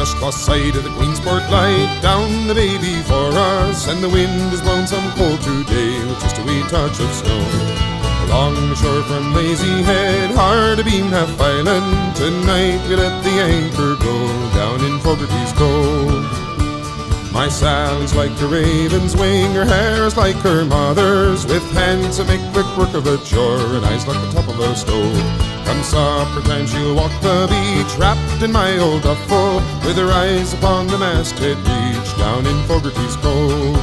just lost sight of the Queensport light. Down the bay before us, and the wind has blown some cold today with just a wee touch of snow. Along the shore from Lazy Head, hard abeam Half Island, tonight we let the anchor go down in Fogarty's Cove. My Sally's like a raven's wing, her hair's like her mother's, with hands that make quick work of a chore and eyes like the top of a stove. Come supper time she'll walk the beach, wrapped in my old duffel, with her eyes upon the masthead reach down in Fogarty's Cove.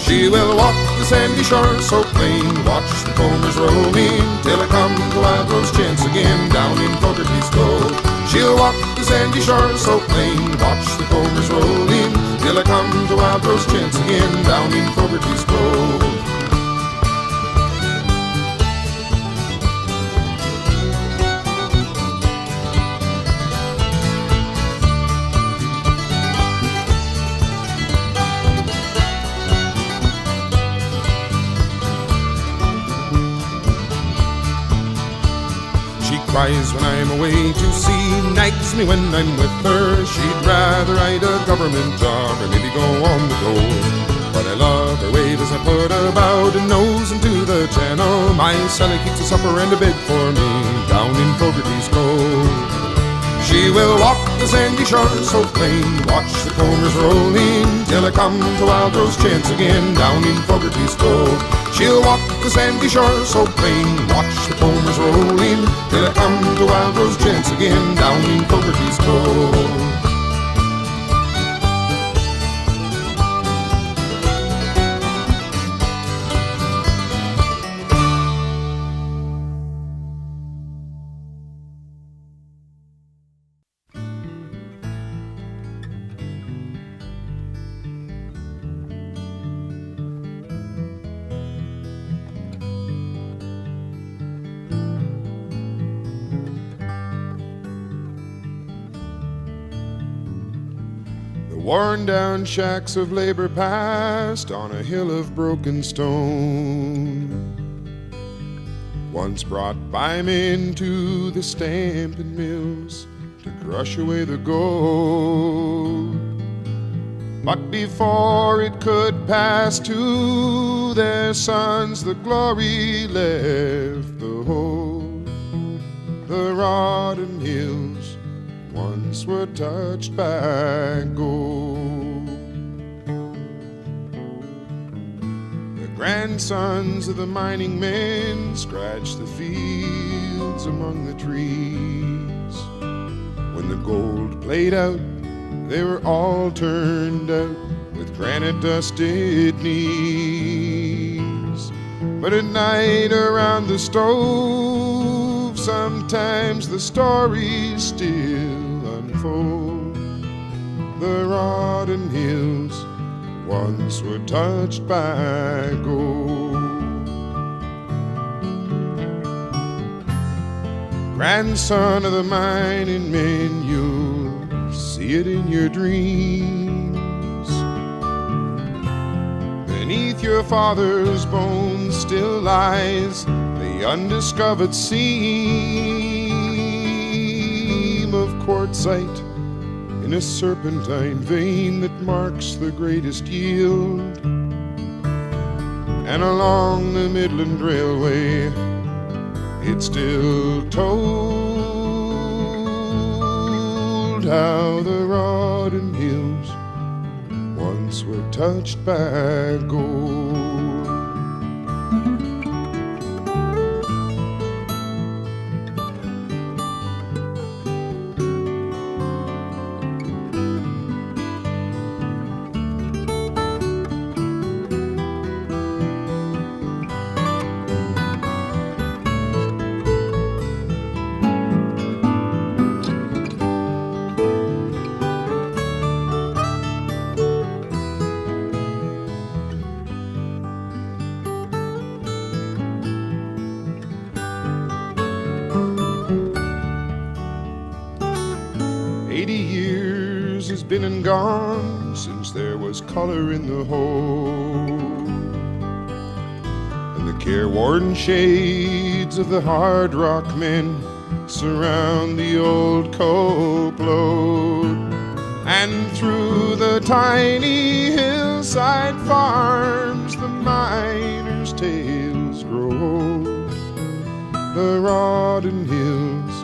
She will walk the sandy shore so plain, watch the combers rolling, till I come to Wildrose chance again down in Fogarty's Cove. She'll walk the sandy shore so plain, watch the combers rolling, till I come to Wildrose chance again down in Fogarty's Cove. Cries when I'm away to sea, nags me when I'm with her. She'd rather I'd a government job or maybe go on the dole. But I love her wave as I put about and nose into the channel. My Sally keeps a supper and a bed for me down in Fogarty's Cove. She will walk the sandy shore so plain, watch the combers rolling, till I come to Wildrose chance again down in Fogarty's Cove. She'll walk the sandy shore so plain, watch the combers rolling, till I come to Wildrose chance again down in Fogarty's Cove. Worn down shacks of labor past on a hill of broken stone, once brought by men to the stamping mills to crush away the gold. But before it could pass to their sons, the glory left the whole. The rotten hills once were touched by gold. The grandsons of the mining men scratched the fields among the trees. When the gold played out, they were all turned out with granite-dusted knees. But at night around the stove, sometimes the stories still unfold. The rotten hills once were touched by gold. Grandson of the mining men, you'll see it in your dreams. Beneath your father's bones still lies the undiscovered seam of quartzite in a serpentine vein that marks the greatest yield. And along the Midland Railway, it still told how the rotten hills once were touched by gold. 80 years has been and gone since there was color in the hole, and the careworn shades of the hard rock men surround the old cope load. And through the tiny hillside farms the miners' tales grow. The Rawdon Hills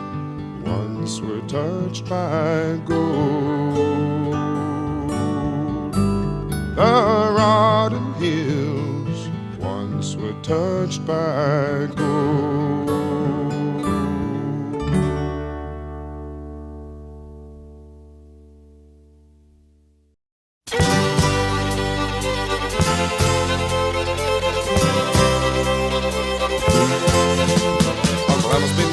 once were touched by gold. The Rawdon Hills once were touched by gold.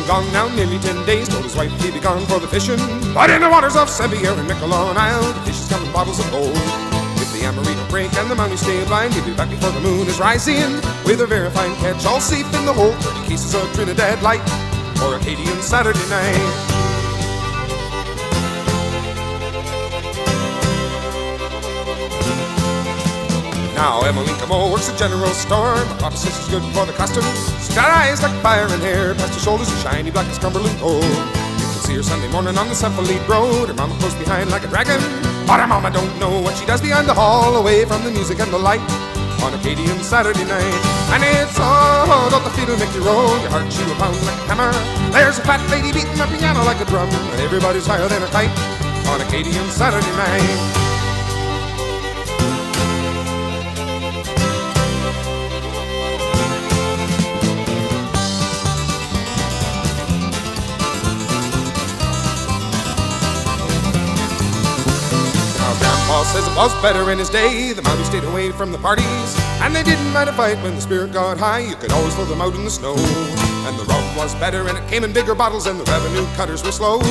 Gone now nearly 10 days, told his wife he'd be gone for the fishing. But in the waters of Sevier and Miquelon Isle, the fishes come in bottles of gold. If the Amarino break and the Mounties stay blind, he'll be back before the moon is rising, with a very fine catch, all safe in the hold, 30 cases of Trinidad Light for Acadian Saturday night. Now Emily Camo works at General Store. My papa says she's good for the costume. She's got eyes like fire and hair, past her shoulders are shiny black as Cumberland gold. You can see her Sunday morning on the Cephalid Road. Her mama close behind like a dragon, but her mama don't know what she does behind the hall, away from the music and the light, on Acadian Saturday night. And it's all don't the fiddle make you roll, your heart she will pound like a hammer. There's a fat lady beating the piano like a drum, and everybody's higher than a kite on Acadian Saturday night. Paul says it was better in his day. The Mounties stayed away from the parties, and they didn't mind a fight when the spirit got high. You could always throw them out in the snow. And the rum was better, and it came in bigger bottles, and the revenue cutters were slow.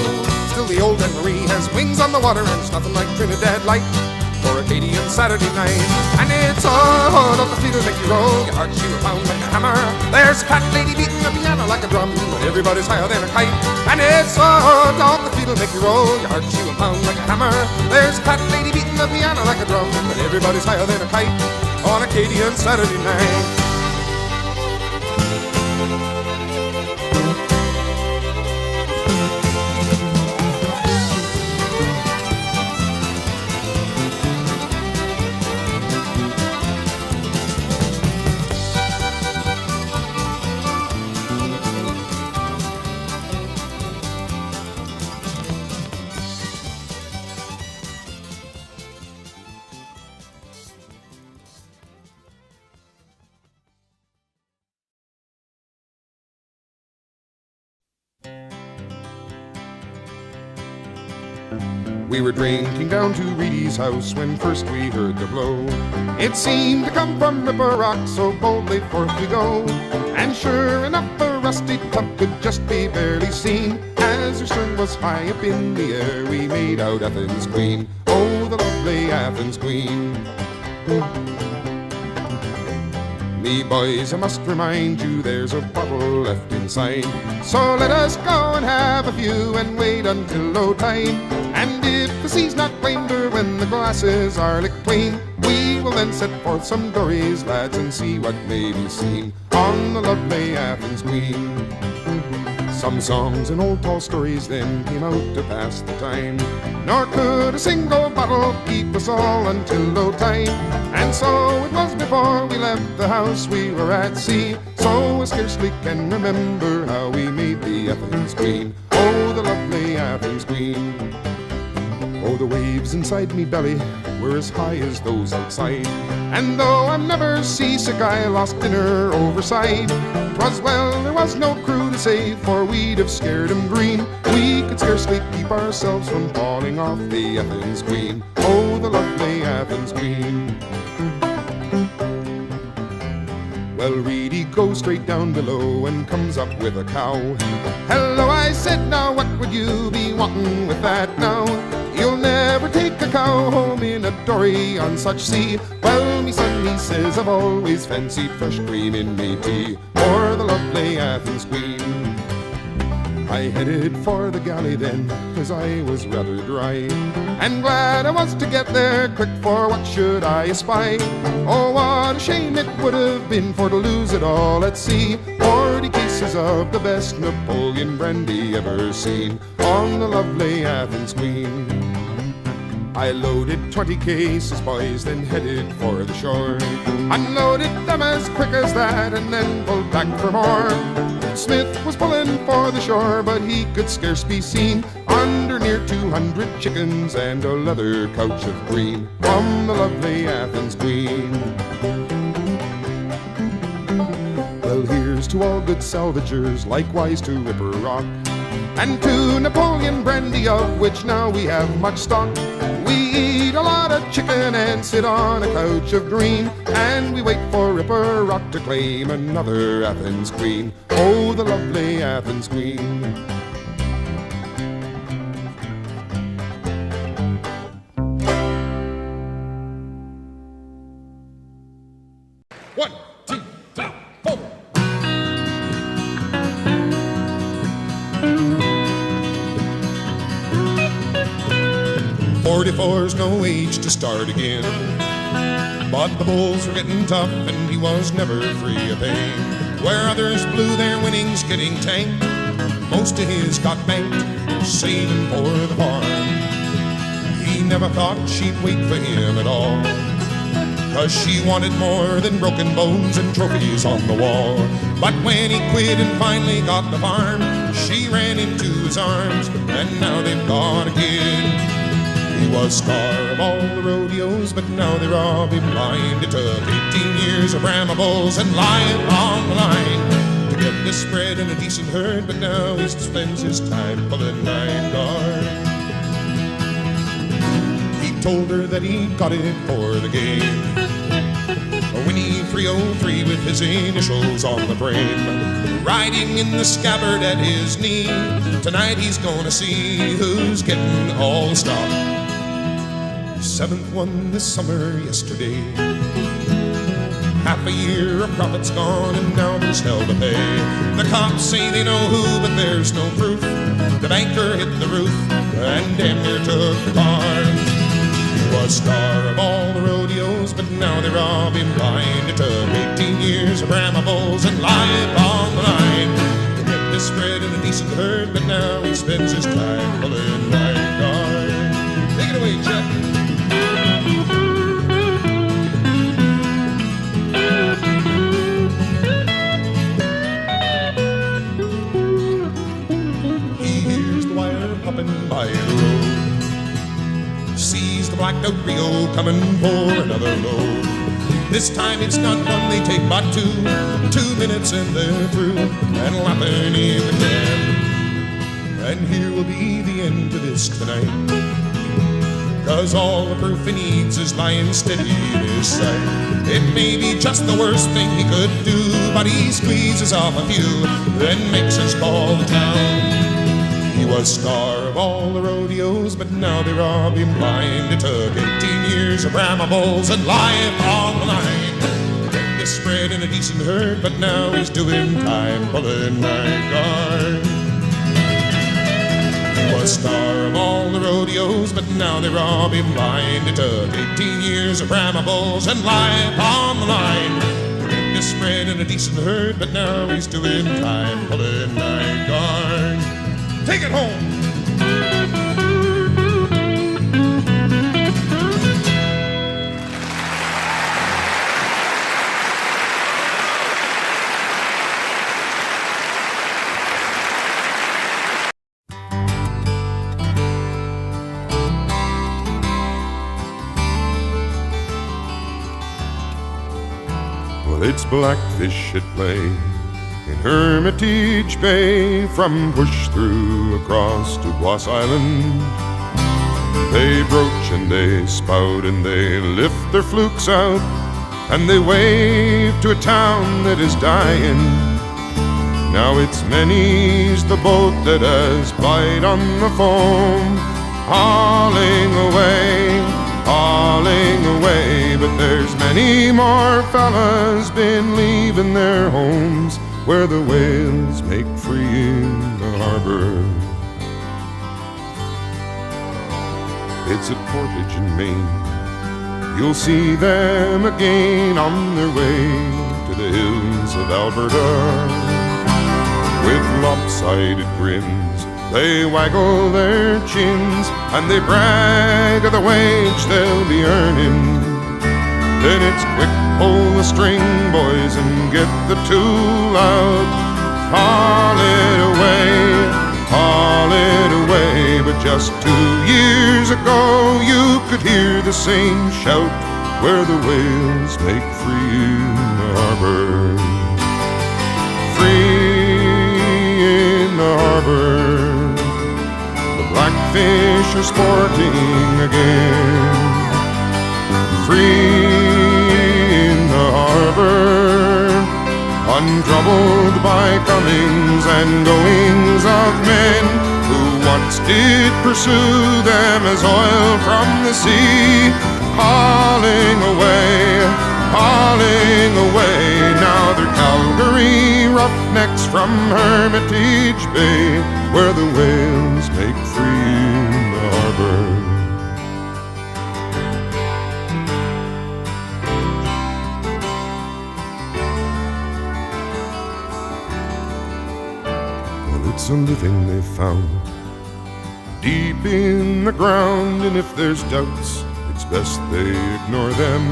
Still the old Anne Marie has wings on the water, and it's nothing like Trinidad Light for Acadian Saturday night. And it's all up the fiddle make you roll, your heart she will pound like a hammer. There's a fat lady beating the piano like a drum, but everybody's higher than a kite. And it's all up the fiddle make you roll, your heart she will pound like a hammer. There's a fat lady beating the piano like a drum, but everybody's higher than a kite on Acadian Saturday night. We were drinking down to Reedy's house when first we heard the blow. It seemed to come from Ripper Rock, so boldly forth we go. And sure enough, the rusty tub could just be barely seen. As her stern was high up in the air, we made out Athens Queen. Oh, the lovely Athens Queen. Me boys, I must remind you, there's a bottle left inside. So let us go and have a few and wait until low tide. And if the sea's not cleaner when the glasses are licked clean, we will then set forth some dories, lads, and see what may be seen on the lovely Athens Queen. Some songs and old tall stories then came out to pass the time, nor could a single bottle keep us all until low tide. And so it was before we left the house we were at sea, so I scarcely can remember how we made the Athens Queen. Oh, the lovely Athens Queen. Oh, the waves inside me belly were as high as those outside, and though I'm never seasick, I lost dinner overside. 'Twas well there was no crew to save, for we'd have scared 'em green. We could scarcely keep ourselves from falling off the Athens Queen. Oh, the lovely Athens Queen. Well, Reedy goes straight down below and comes up with a cow. Hello, I said, now what would you be wanting with that now? You'll never take a cow home in a dory on such sea. Well, me son, he says, I've always fancied fresh cream in me tea, or the lovely Athens Queen. I headed for the galley then, 'cause I was rather dry, and glad I was to get there quick, for what should I espy? Oh, what a shame it would have been for to lose it all at sea. 40 cases of the best Napoleon brandy ever seen on the lovely Athens Queen. I loaded 20 cases, boys, then headed for the shore. Unloaded them as quick as that and then pulled back for more. Smith was pulling for the shore, but he could scarce be seen under near 200 chickens and a leather couch of green from the lovely Athens Queen. Well, here's to all good salvagers, likewise to Ripper Rock, and to Napoleon brandy, of which now we have much stock. We eat a lot of chicken and sit on a couch of green, and we wait for Ripper Rock to claim another Athens Queen. Oh, the lovely Athens Queen. One, two, three, four. 44's no age to start again, but the bulls were getting tough and he was never free of pain. Where others blew their winnings getting tanked, most of his got banked saving for the farm. He never thought she'd wait for him at all, 'cause she wanted more than broken bones and trophies on the wall. But when he quit and finally got the farm, she ran into his arms, and now they've got a kid. He was star of all the rodeos, but now they rob him blind. It took 18 years of ramables and life on the line to get this spread in a decent herd, but now he spends his time pulling night guard. He told her that he got it for the game, Winnie 303 with his initials on the frame, riding in the scabbard at his knee. Tonight he's gonna see who's getting all the stock. Seventh one this summer yesterday. Half a year of profits gone and now there's hell to pay. The cops say they know who, but there's no proof. The banker hit the roof and damn near took the car. He was star of all the rodeos, but now they rob him blind. It took 18 years of ramables and life on the line to get this spread in a decent herd, but now he spends his time pulling night guard. Take it away, Chet. By the road, sees the blacked out Rio coming for another load. This time it's not one they take but two. 2 minutes and they're through and laughing in the cab. And here will be the end of this tonight, 'cause all the proof he needs is lying steady in his sight. It may be just the worst thing he could do, but he squeezes off a few, then makes us call the town. He was star of all the rodeos, but now they rob him blind. It took 18 years of ramables and life on the line to get this spread in a decent herd, but now he's doing time pulling night guard. He was star of all the rodeos, but now they rob him blind. It took 18 years of ramables and life on the line to get this spread in a decent herd, but now he's doing time pulling night guard. Take it home. Well, it's blackfish at play in Hermitage Bay, from push through across to Bloss Island. They broach and they spout and they lift their flukes out, and they wave to a town that is dying. Now it's many's the boat that has bite on the foam, hauling away, but there's many more fellas been leaving their homes where the whales make free in the harbor. It's at Portage in Maine. You'll see them again on their way to the hills of Alberta, with lopsided grins They waggle their chins and they brag of the wage they'll be earning. Then it's quick, pull the string, boys, and get the tool out. Haul it away. But just 2 years ago you could hear the same shout where the whales make free in the harbor. Free in the harbor. The blackfish are sporting again. Free in the harbor, untroubled by comings and goings of men who once did pursue them as oil from the sea. Hauling away, now they're Calgary roughnecks from Hermitage Bay, where the whales make free in the harbor. It's a living they found deep in the ground, and if there's doubts, it's best they ignore them,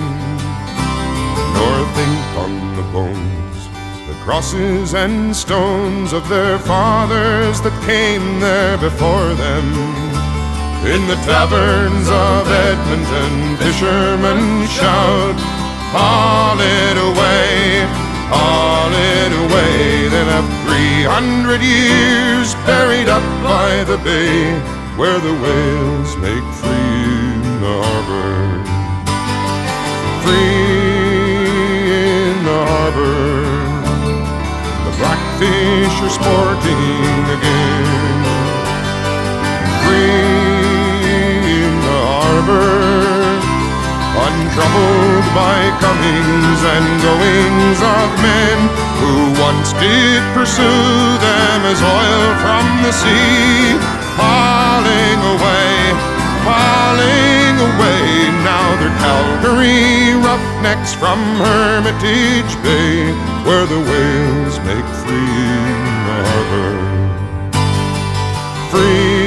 nor think on the bones, the crosses and stones of their fathers that came there before them. In the taverns of Edmonton, fishermen shout, haul it away, haul it away. They'll have 300 years buried up by the bay, where the whales make free in the harbor. Free in the harbor. The blackfish are sporting again. Free in the harbor, untroubled by comings and goings of men who once did pursue them as oil from the sea. Hauling away, now they're Calgary roughnecks from Hermitage Bay, where the whales make free in the harbor. Free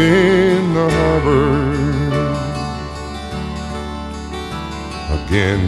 in the harbor again.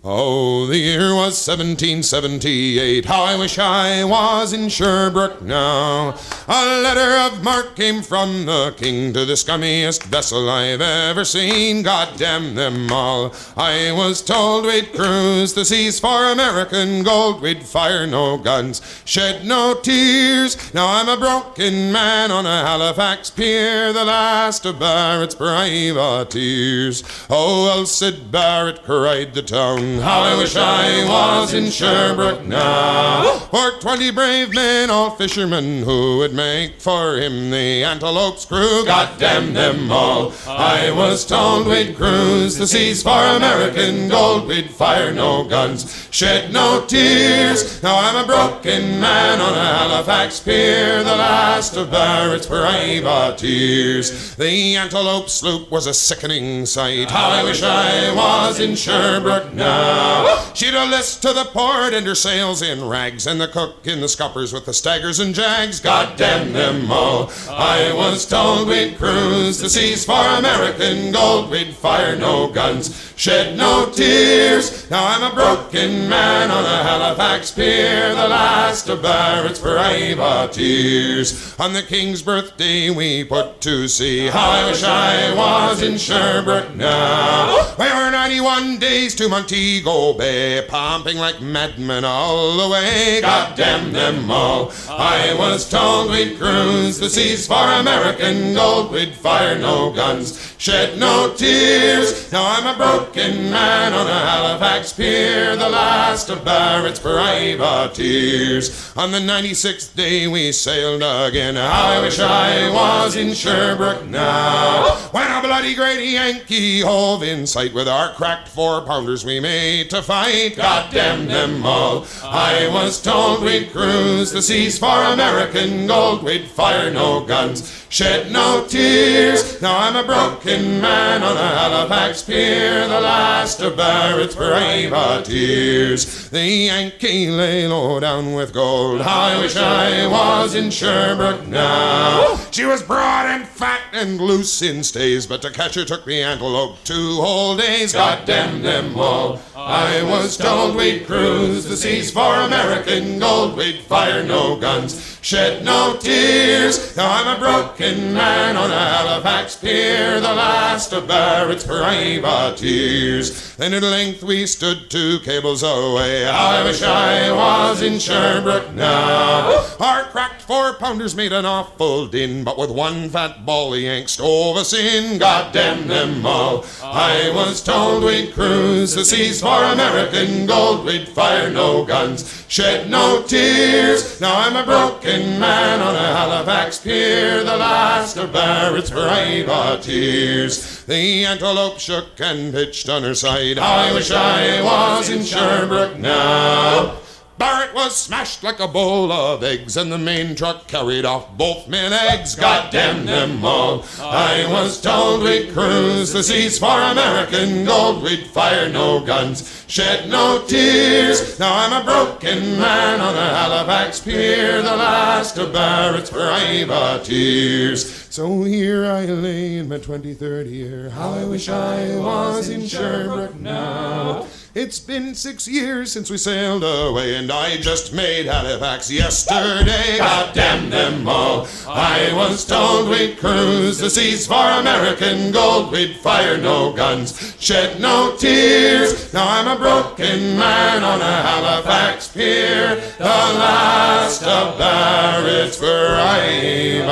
Oh, the year was 1778. How I wish I was in Sherbrooke now. A letter of marque came from the king to the scummiest vessel I've ever seen. God damn them all. I was told we'd cruise the seas for American gold. We'd fire no guns, shed no tears. Now I'm a broken man on a Halifax pier, the last of Barrett's privateers. Oh, well, Sid Barrett cried the town, how I wish I was in Sherbrooke now. For 20 brave men, all fishermen, who would make for him the Antelope's crew. God damn them all. I was told we'd cruise the seas for American gold. We'd fire no guns, shed no tears. Now I'm a broken man on a Halifax pier, the last of Barrett's privateers. The Antelope sloop was a sickening sight. How I wish I was in Sherbrooke now. She'd a list to the port and her sails in rags, and the cook in the scuppers with the staggers and jags. God damn them all. I was told we'd cruise the seas for American gold. We'd fire no guns, shed no tears. Now I'm a broken man on a Halifax pier, the last of Barrett's privateers. On the King's birthday we put to sea. How I wish I was in Sherbrooke now. We were 91 days to Montego Bay, pumping like madmen all the way. God damn them all. I was told we'd cruise the seas for American gold. We'd fire no guns, shed no tears. Now I'm a broken man on a Halifax pier, the last of Barrett's privateers. On the 96th day we sailed again. I wish I was in Sherbrooke now. When a bloody great Yankee hove in sight, with our cracked 4-pounders we made to fight. God damn them all. I was told we'd cruise the seas for American gold. We'd fire no guns, shed no tears. Now I'm a broken man on a Halifax pier, the last of Barrett's privateers. The Yankee lay low down with gold. I wish I was in Sherbrooke now. She was broad and fat and loose in stays, but to catch her took the Antelope 2 whole days. God damn them all. I was told we'd cruise the seas for American gold. We'd fire no guns, shed no tears. Now I'm a broken man on a Halifax pier, the last of Barrett's privateers. Then at length we stood 2 cables away. I wish I was in Sherbrooke now. Our cracked 4-pounders made an awful din, but with one fat ball the Yanks stove us in. God damn them all. I was told we'd cruise the seas for American gold. We'd fire no guns, shed no tears. Now I'm a broken man on a Halifax pier, the last of Barrett's privateers. The Antelope shook and pitched on her side. I wish I was in Sherbrooke now. Barrett was smashed like a bowl of eggs, and the main truck carried off both men legs. God damn them all. I was told we'd cruise the seas for American gold. We'd fire no guns, shed no tears. Now I'm a broken man on a Halifax pier, the last of Barrett's privateers. So here I lay in my 23rd year. How I wish I was in Sherbrooke now. It's been 6 years since we sailed away, and I just made Halifax yesterday. God damn them all. I was told we'd cruise the seas for American gold. We'd fire no guns, shed no tears. Now I'm a broken man on a Halifax pier, the last of Barrett's privateers.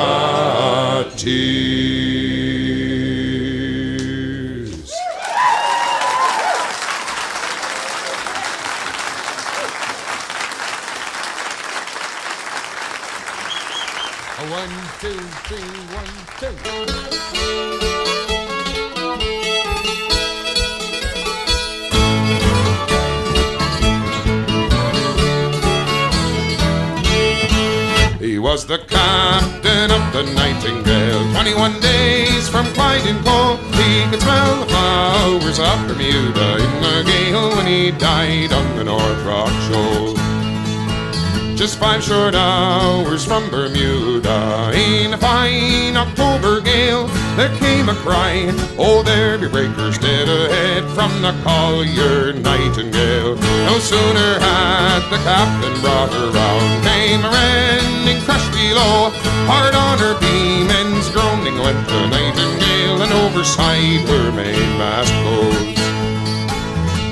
One, two, three, 1, 2. He was the captain of the Nightingale, 21 days from Clyde and Cole. He could smell the flowers of Bermuda in the gale when he died on the North Rock Shoal. Just 5 short hours from Bermuda, in a fine October gale, there came a cry, oh, there be breakers dead ahead from the collier Nightingale. No sooner had the captain brought her round, came a rending crash below. Hard on her beam ends groaning went the Nightingale, and overside her mainmast goes.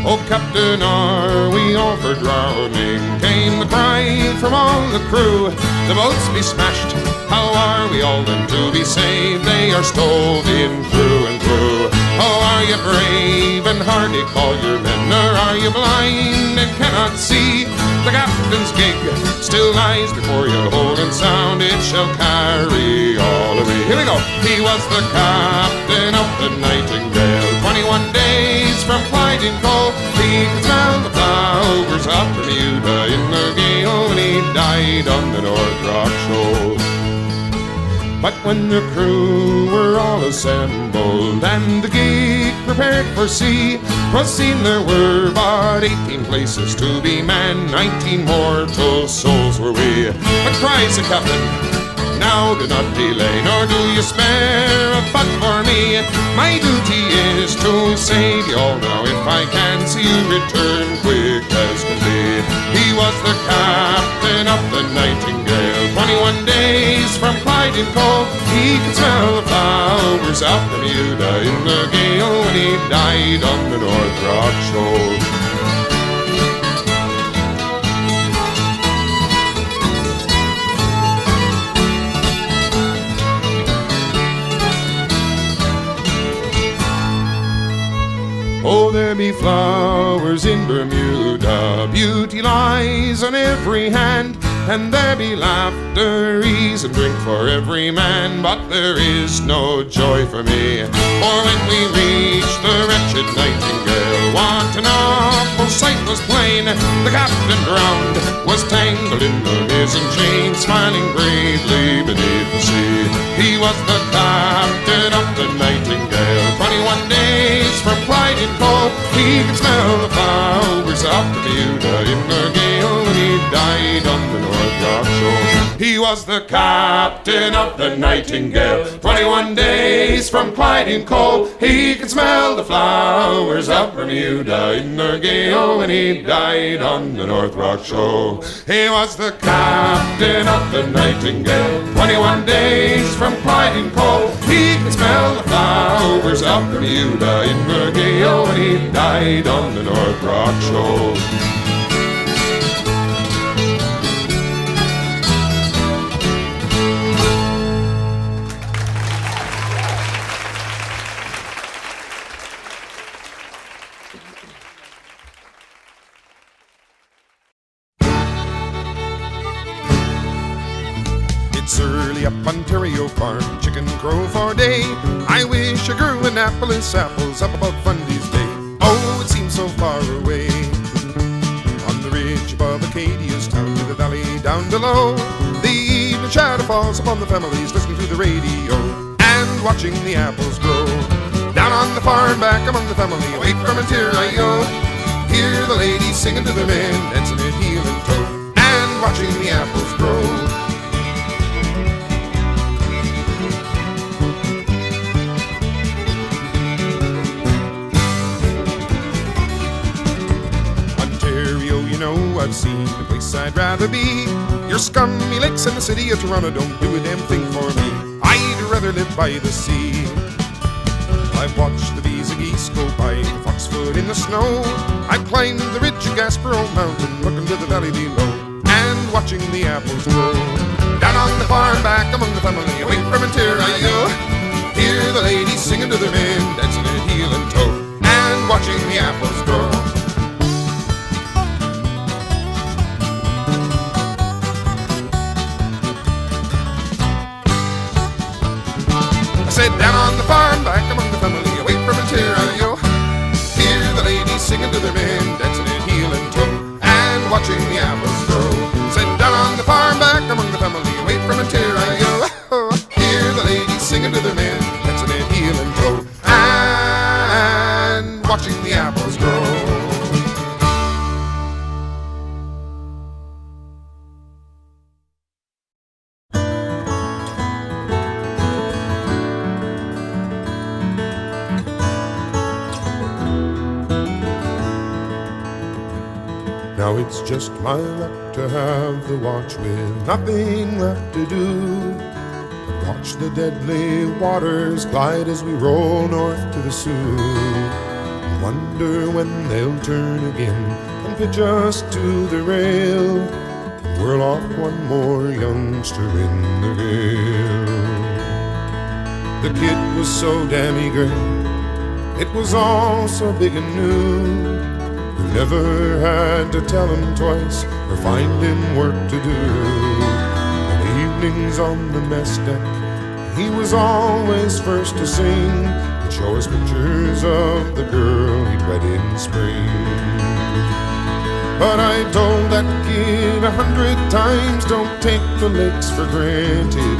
Oh, Captain, are we all for drowning? Came the cry from all the crew. The boats be smashed, how are we all then to be saved? They are stove in through and through. Oh, are you brave and hardy, call your men, or are you blind and cannot see? The captain's gig still lies before you, hold and sound, it shall carry all away. Here we go. He was the captain of the Nightingale, 21 days from Clyde and Cole. He could smell the flowers of Bermuda in the gale when he died on the North Rock Shoal. But when the crew were all assembled and the gig prepared for sea, 'twas seen there were but 18 places to be manned, 19 mortal souls were we. But cries the captain, now do not delay, nor do you spare a butt for me. My duty is to save you all now, if I can see you return quick as can be. He was the captain of the Nightingale, 21 days from Clyde and Cole. He could smell the flowers of Bermuda in the gale when he died on the North Rock Shoal. Oh, there be flowers in Bermuda, beauty lies on every hand, and there be laughter, ease, and drink for every man, but there is no joy for me. For when we reached the wretched Nightingale, what an awful sight was plain. The captain drowned, was tangled in the mizzen chain, smiling bravely beneath the sea. He was the captain of the Nightingale, 21 days from Clyde in Cove. He could smell the flowers of Bermuda in the gale when he died on the North Rock Shoal. He was the captain of the Nightingale, 21 days from Clyde in Cove. He could smell the flowers of Bermuda in the gale when he died on the North Rock Shoal. He was the captain of the Nightingale, 21 days from Clyde in Cove. He could smell the flowers of Bermuda in the gale when he died on the North Rock Shoal. It's early up Ontario farm, chicken crow for day. I wish I grew Annapolis apples up above Fundy's Day. Oh, it seems so far away. On the ridge above Acadia's town, to the valley down below, the evening shadow falls upon the families listening to the radio and watching the apples grow. Down on the farm back among the family, away from Ontario, hear the ladies singing to the men, dancing at heel and toe, and watching the apples grow. I've seen the place I'd rather be. Your scummy lakes and the city of Toronto don't do a damn thing for me. I'd rather live by the sea. I've watched the bees and geese go by, the foxfoot in the snow. I've climbed the ridge of Gaspereau Mountain, looking to the valley below, and watching the apples grow. Down on the farm back among the family, away from Ontario, hear the ladies singing to their men, dancing at heel and toe, and watching the apples grow. Said down on the farm, back among the family, away from Ontario, hear the ladies singing to their men, dancing at heel and toe, and watching the apples grow. Said down on the farm, back among the family, away from Ontario, hear the ladies singing to their men, dancing at heel and toe, and watching the apples grow. Now it's just my luck to have the watch with nothing left to do but watch the deadly waters glide as we roll north to the Sioux. I wonder when they'll turn again and pitch us to the rail and whirl off one more youngster in the gale. The kid was so damn eager, it was all so big and new. You never had to tell him twice or find him work to do. And evenings on the mess deck, he was always first to sing and show us pictures of the girl he'd wed in spring. But I told that kid 100 times, don't take the lakes for granted.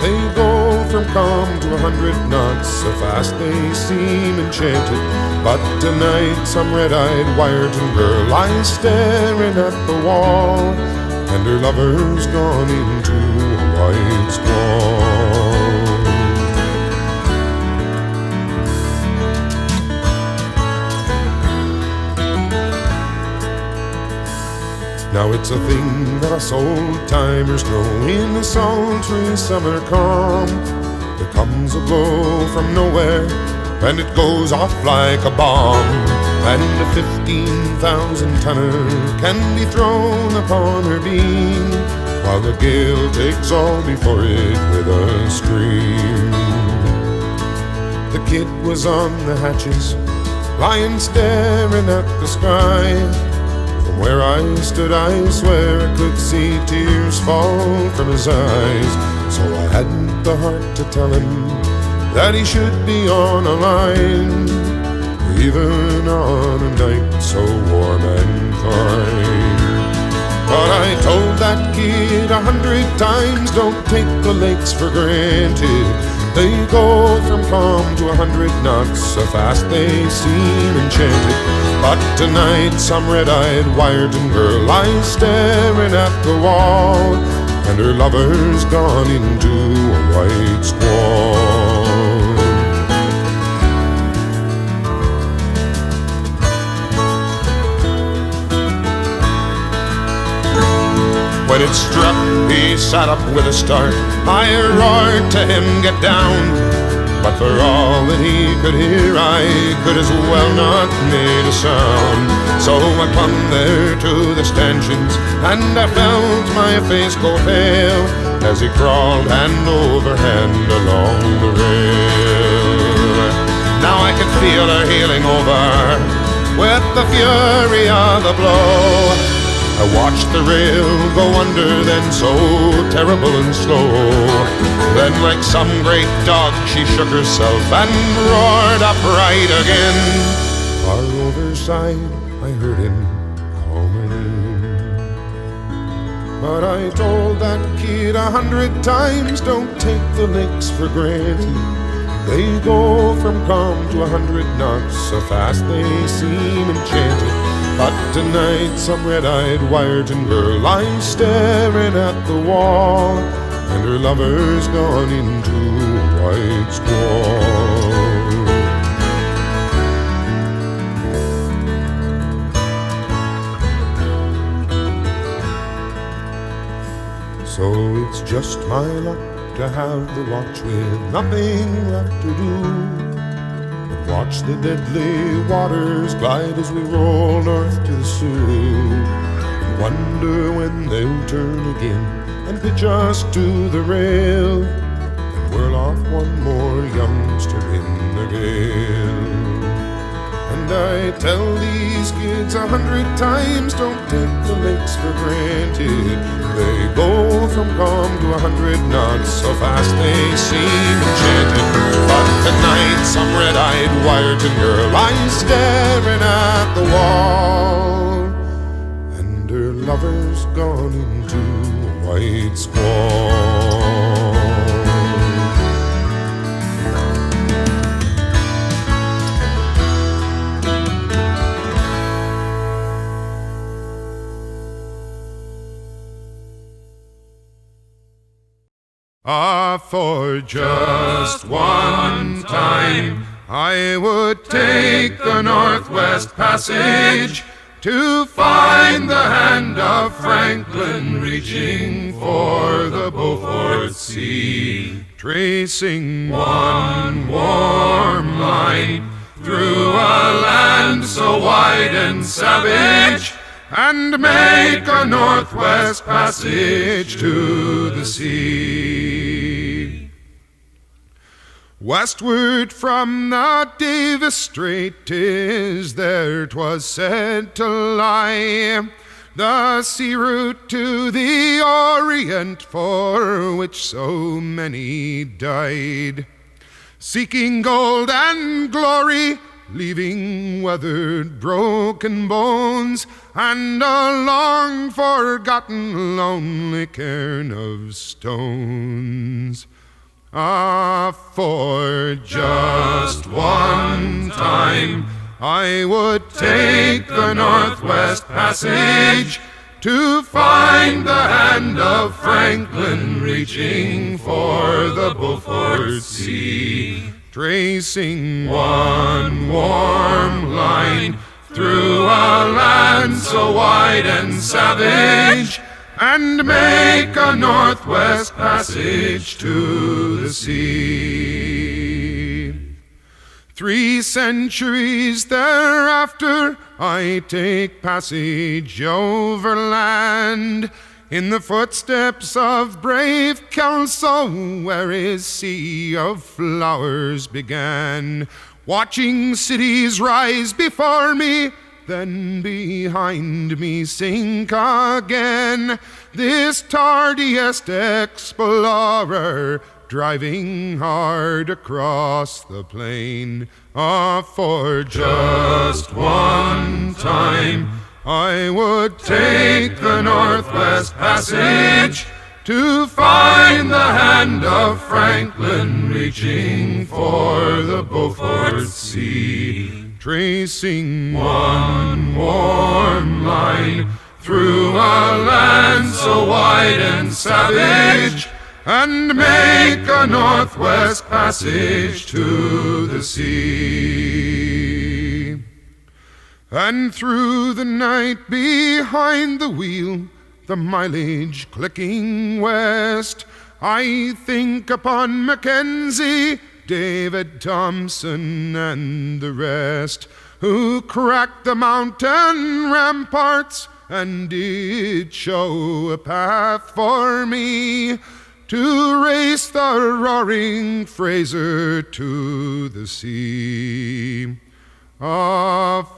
They go from calm to 100 knots, so fast they seem enchanted. But tonight some red-eyed Wyerton girl lies staring at the wall, and her lover's gone into a white squall. Now it's a thing that us old-timers know. In the sultry summer calm, there comes a blow from nowhere, and it goes off like a bomb, and a 15,000-tonner can be thrown upon her beam, while the gale takes all before it with a scream. The kid was on the hatches lying staring at the sky. From where I stood, I swear I could see tears fall from his eyes. So I hadn't the heart to tell him that he should be on a line, even on a night so warm and fine. But I told that kid 100 times, don't take the lakes for granted. They go from calm to 100 knots, so fast they seem enchanted. But tonight some red-eyed Wyerton girl lies staring at the wall, and her lover's gone into a white squall. When it struck, he sat up with a start. I roared to him, get down. But for all that he could hear, I could as well not made a sound. So I clung there to the stanchions, and I felt my face go pale as he crawled hand over hand along the rail. Now I could feel her heeling over with the fury of the blow. I watched the rail go under, then so terrible and slow. Then like some great dog she shook herself and roared upright again. Far overside I heard him call my name. But I told that kid 100 times, don't take the lakes for granted. They go from calm to 100 knots, so fast they seem enchanted. But tonight some red-eyed Wyerton girl lies staring at the wall, and her lover's gone into a white squall. So it's just my luck to have the watch with nothing left to do. Watch the deadly waters glide as we roll north to the Sioux, and wonder when they'll turn again and pitch us to the rail, and whirl off one more youngster in the gale. And I tell these kids 100 times, don't take the lakes for granted. They go from calm to 100 knots, so fast they seem enchanted. But tonight some red-eyed Wyerton girl lies staring at the wall, and her lover's gone into a white squall. For just one time I would take the Northwest Passage to find the hand of Franklin reaching for the Beaufort Sea, tracing one warm line through a land so wide and savage, and make a Northwest Passage to the sea. Westward from the Davis Strait, 'tis there 'twas said to lie, the sea route to the Orient for which so many died, seeking gold and glory, leaving weathered, broken bones, and a long-forgotten, lonely cairn of stones. For just one time I would take the Northwest Passage to find the hand of Franklin reaching for the Beaufort Sea, tracing one warm line through a land so wide and savage, and make a Northwest Passage to the sea. 3 centuries thereafter I take passage overland, in the footsteps of brave Kelso, where his sea of flowers began, watching cities rise before me, then behind me sink again. This tardiest explorer, driving hard across the plain. For just one time, I would take the Northwest Passage to find the hand of Franklin reaching for the Beaufort Sea, tracing one warm line through a land so wide and savage, and make a Northwest Passage to the sea. And through the night behind the wheel, the mileage clicking west, I think upon Mackenzie, David Thompson, and the rest, who cracked the mountain ramparts and did show a path for me to race the roaring Fraser to the sea.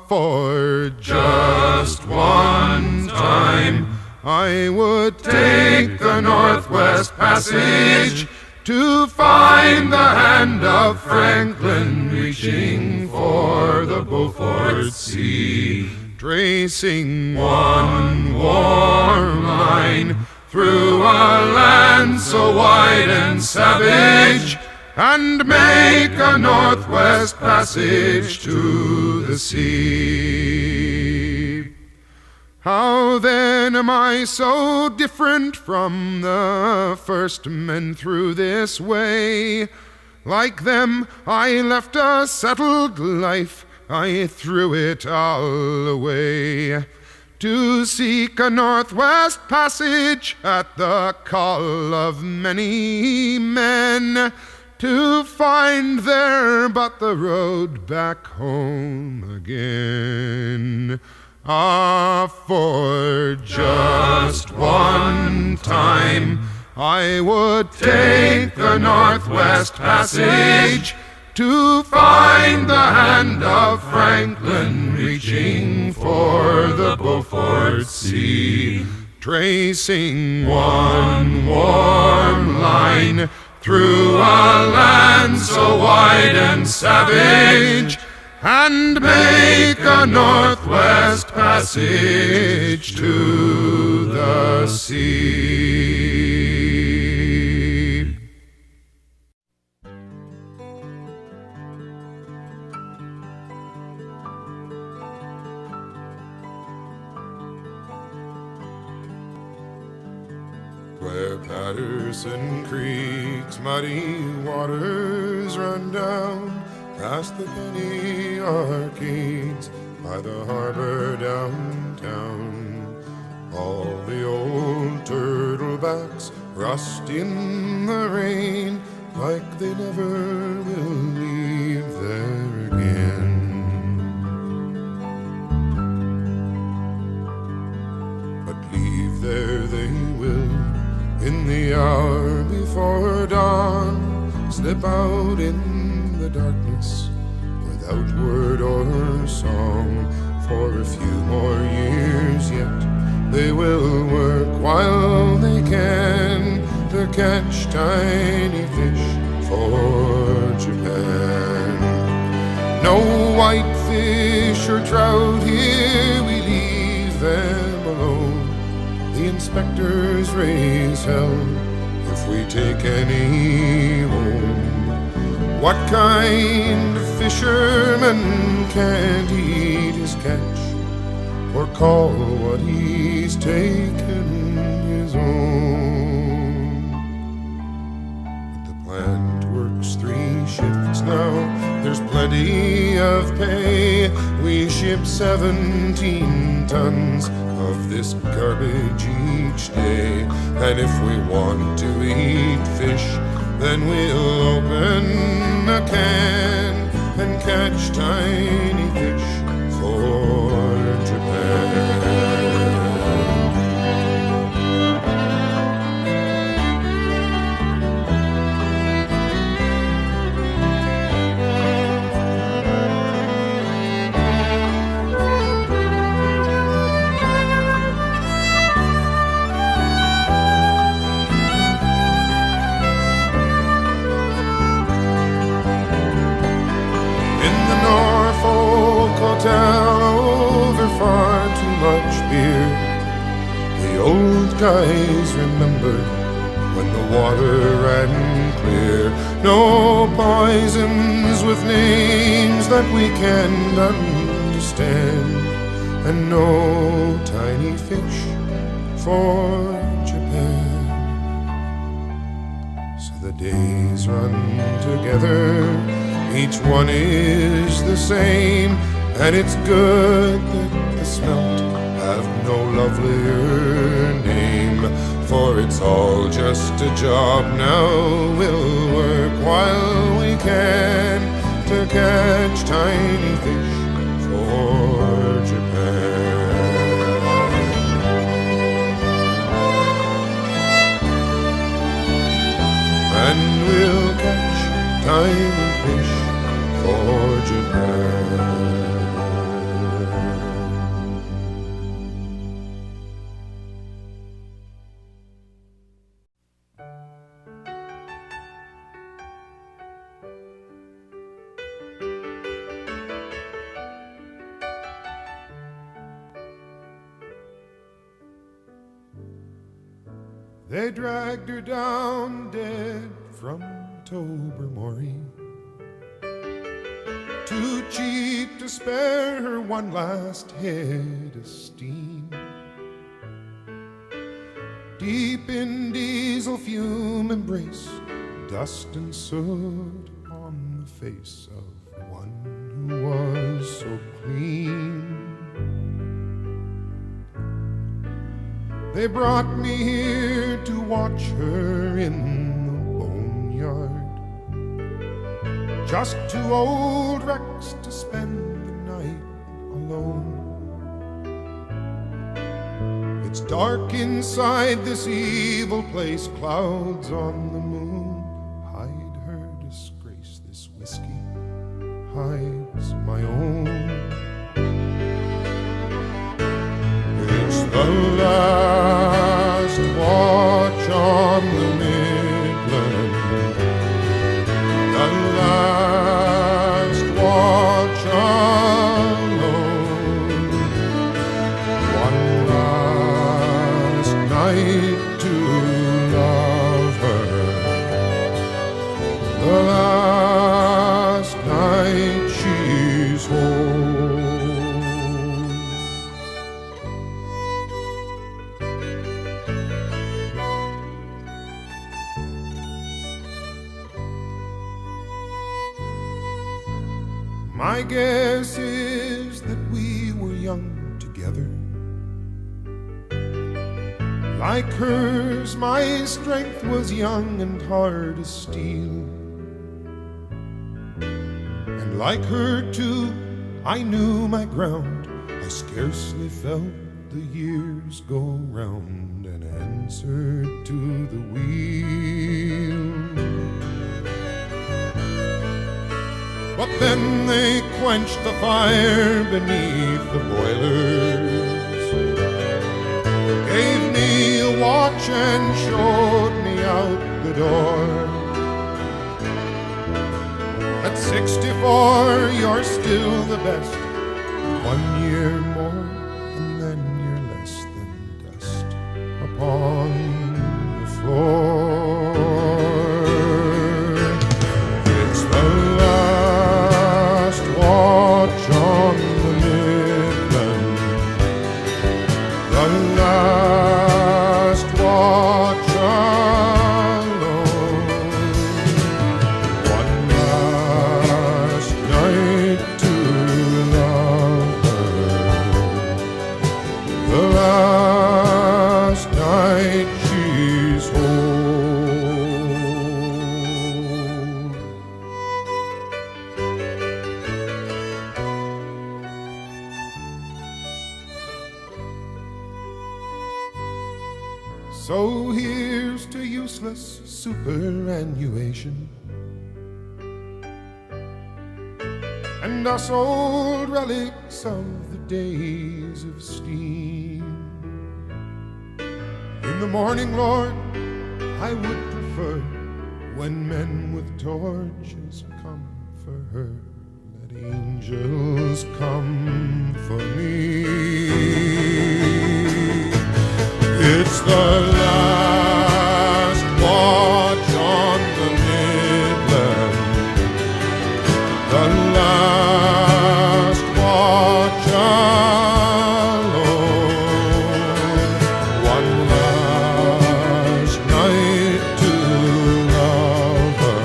For just one time, I would take the Northwest Passage to find the hand of Franklin reaching for the Beaufort Sea, tracing one warm line through a land so wide and savage, and make a Northwest Passage to the sea. How then am I so different from the first men through this way? Like them, I left a settled life, I threw it all away, to seek a Northwest Passage at the call of many men, to find there but the road back home again. For just one time, I would take the Northwest Passage to find the hand of Franklin reaching for the Beaufort Sea, tracing one warm line through a land so wide and savage, and make a Northwest Passage to the sea. Where Patterson Creek's muddy waters run down past the penny arcades by the harbor downtown, all the old turtlebacks rust in the rain like they never will leave there again. But leave there they will in the hour before dawn, slip out in the darkness without word or song. For a few more years yet they will work while they can to catch tiny fish for Japan. No white fish or trout here, we leave them alone. The inspectors raise hell if we take any home. What kind of fisherman can't eat his catch, or call what he's taken his own? But the plant works 3 shifts now, there's plenty of pay. We ship 17 tons of this garbage each day, and if we want to eat fish, then we'll open a can and catch tiny fish for Japan. skies remember when the water ran clear. No poisons with names that we can't understand, and no tiny fish for Japan. So the days run together, each one is the same, and it's good that the smelt have no lovelier name. For it's all just a job now, we'll work while we can to catch tiny fish for Japan. And we'll catch tiny fish for Japan. They dragged her down dead from Tobermory, too cheap to spare her one last head of steam. Deep in diesel fume embrace, dust and soot on the face of one who was so clean. They brought me here to watch her in the boneyard, just two old wrecks to spend the night alone. It's dark inside this evil place, clouds on the moon hide her disgrace. This whiskey hides my own. It's the last watch on the Midland, the last watch alone. One last night to love her, the last night she's home. My guess is that we were young together. Like hers, my strength was young and hard as steel. And like her too, I knew my ground. I scarcely felt the years go round and answered to the wheel. But then they quenched the fire beneath the boilers, gave me a watch and showed me out the door. At 64, you're still the best. 1 year more, and then you're less than dust upon the floor. It's the watch on the Midland, the last watch alone. One last night to love her, the last night she's home. So here's to useless superannuation, and us old relics of the days of steam. In the morning, Lord, I would prefer when men with torches come for her. Let angels come for me. It's the last watch on the Midland, the last watch alone, one last night to love her,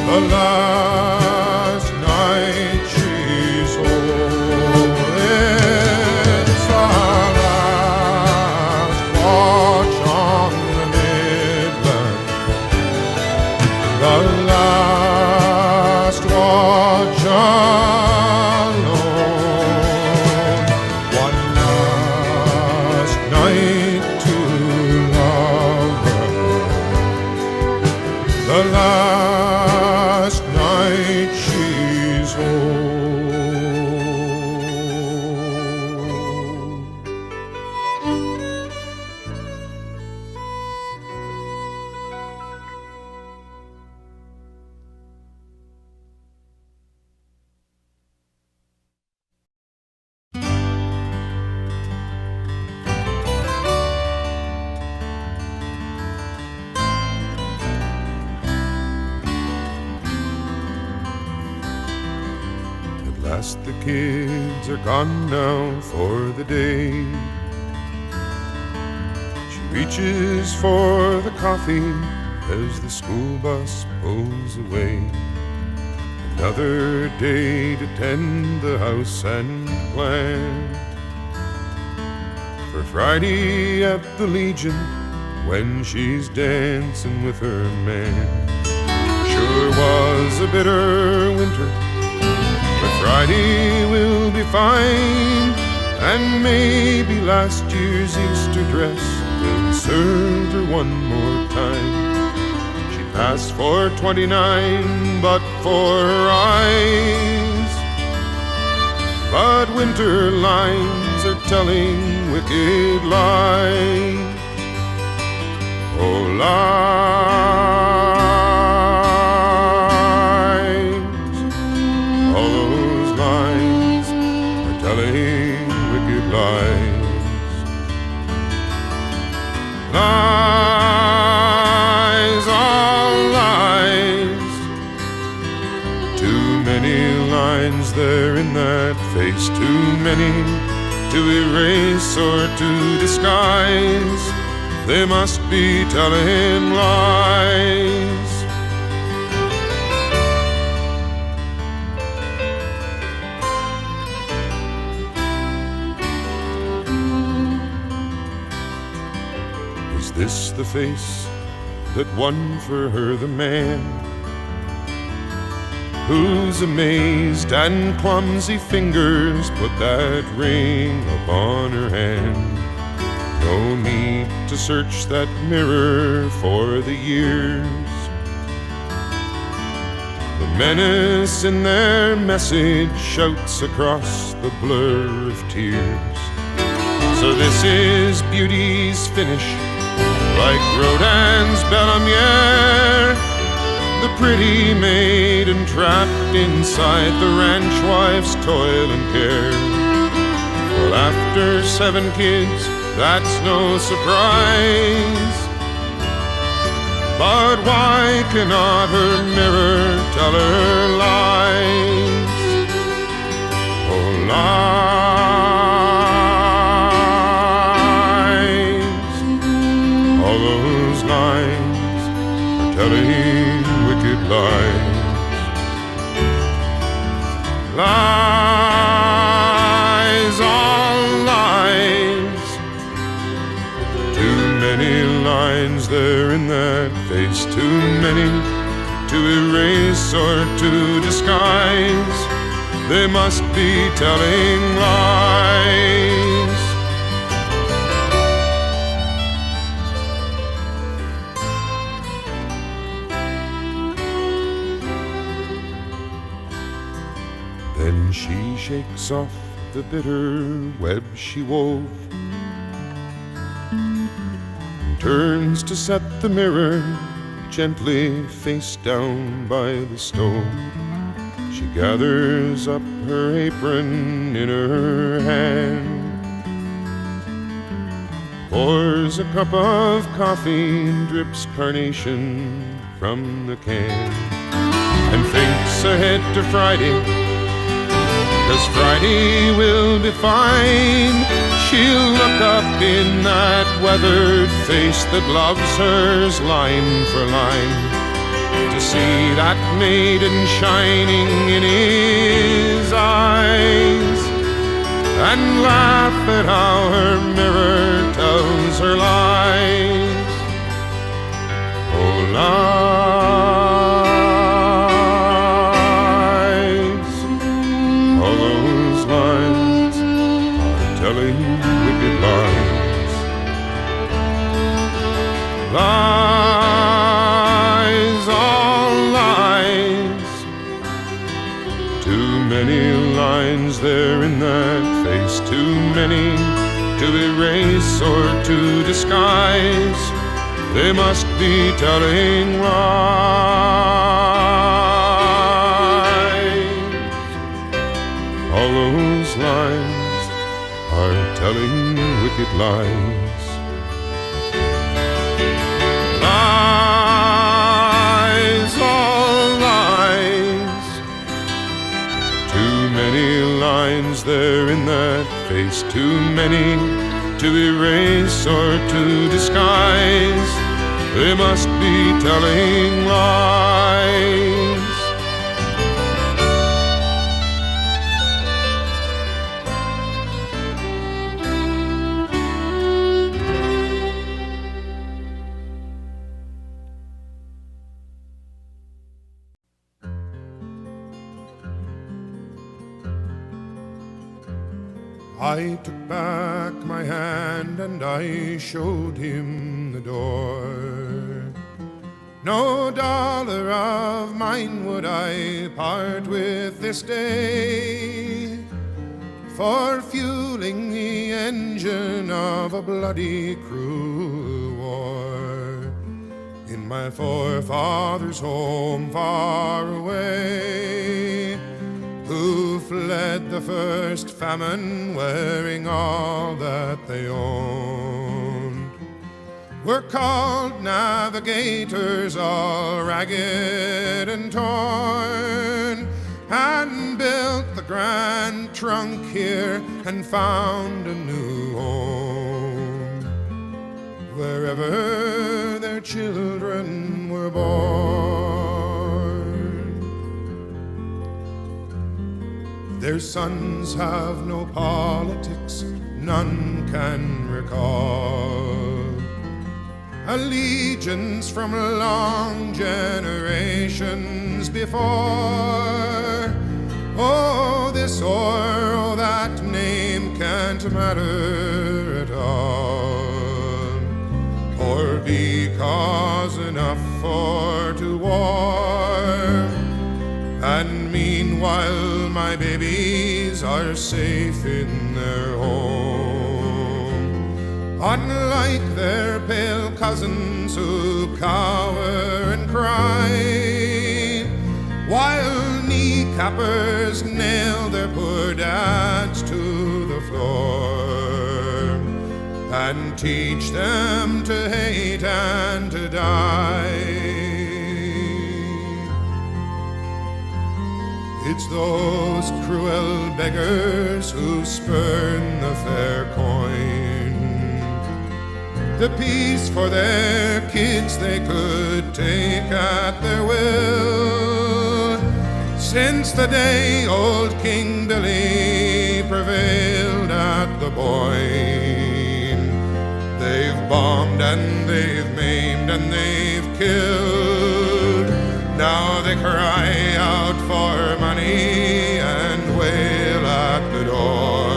the last night she's home. It's the last watch on the Midland, the last watch alone, one last night to love her, the last night she's home. At last the kids are gone now for the day. She reaches for the coffee as the school bus pulls away. Another day to tend the house and plan for Friday at the Legion when she's dancing with her man. Sure was a bitter winter, but Friday will be fine, and maybe last year's Easter dress will serve her one more time. She passed for 29, but for her eyes, but winter lines are telling wicked lies. Oh, lies, all those lines are telling wicked lies. Lies, all lies, too many lines there in that face, too many to erase or to disguise. They must be telling lies. Was this the face that won for her the man whose amazed and clumsy fingers put that ring upon her hand? No need to search that mirror for the years. The menace in their message shouts across the blur of tears. So this is beauty's finish, like Rodin's Belle Lumiere, the pretty maiden trapped inside the ranch wife's toil and care. Well, after 7 kids, that's no surprise. But why cannot her mirror tell her lies? Oh, lies, all those lines are telling wicked lies. Lies, all lies, too many lines there in that face, too many to erase or to disguise. They must be telling lies. Then she shakes off the bitter web she wove, turns to set the mirror gently face down by the stove. She gathers up her apron in her hand, pours a cup of coffee and drips carnation from the can, and thinks ahead to Friday, 'cause Friday will be fine. She'll look up in that weathered face that loves hers line for line, to see that maiden shining in his eyes, and laugh at how her mirror tells her lies. Oh, lies, all those lines are telling wicked lies. Lies, all lies, too many lines there in that face, too many to erase or to disguise. They must be telling lies. All those lines are telling wicked lies. Lies, all lies, too many lines there in that face, too many to erase or to disguise. They must be telling lies. I took back my hand and I showed him the door. No dollar of mine would I part with this day, for fueling the engine of a bloody cruel war in my forefathers' home far away, who fled the first famine wearing all that they owned, were called navigators, all ragged and torn, and built the Grand Trunk here and found a new home wherever their children were born. Their sons have no politics, none can recall allegiance from long generations before. Oh, this or oh, that name can't matter at all, or be cause enough for to war. And meanwhile my babies are safe in their home, unlike their pale cousins who cower and cry, while kneecappers nail their poor dads to the floor and teach them to hate and to die. It's those cruel beggars who spurn the fair coin, the peace for their kids they could take at their will, since the day old King Billy prevailed at the Boyne. They've bombed and they've maimed and they've killed. Now they cry out for money and wail at the door.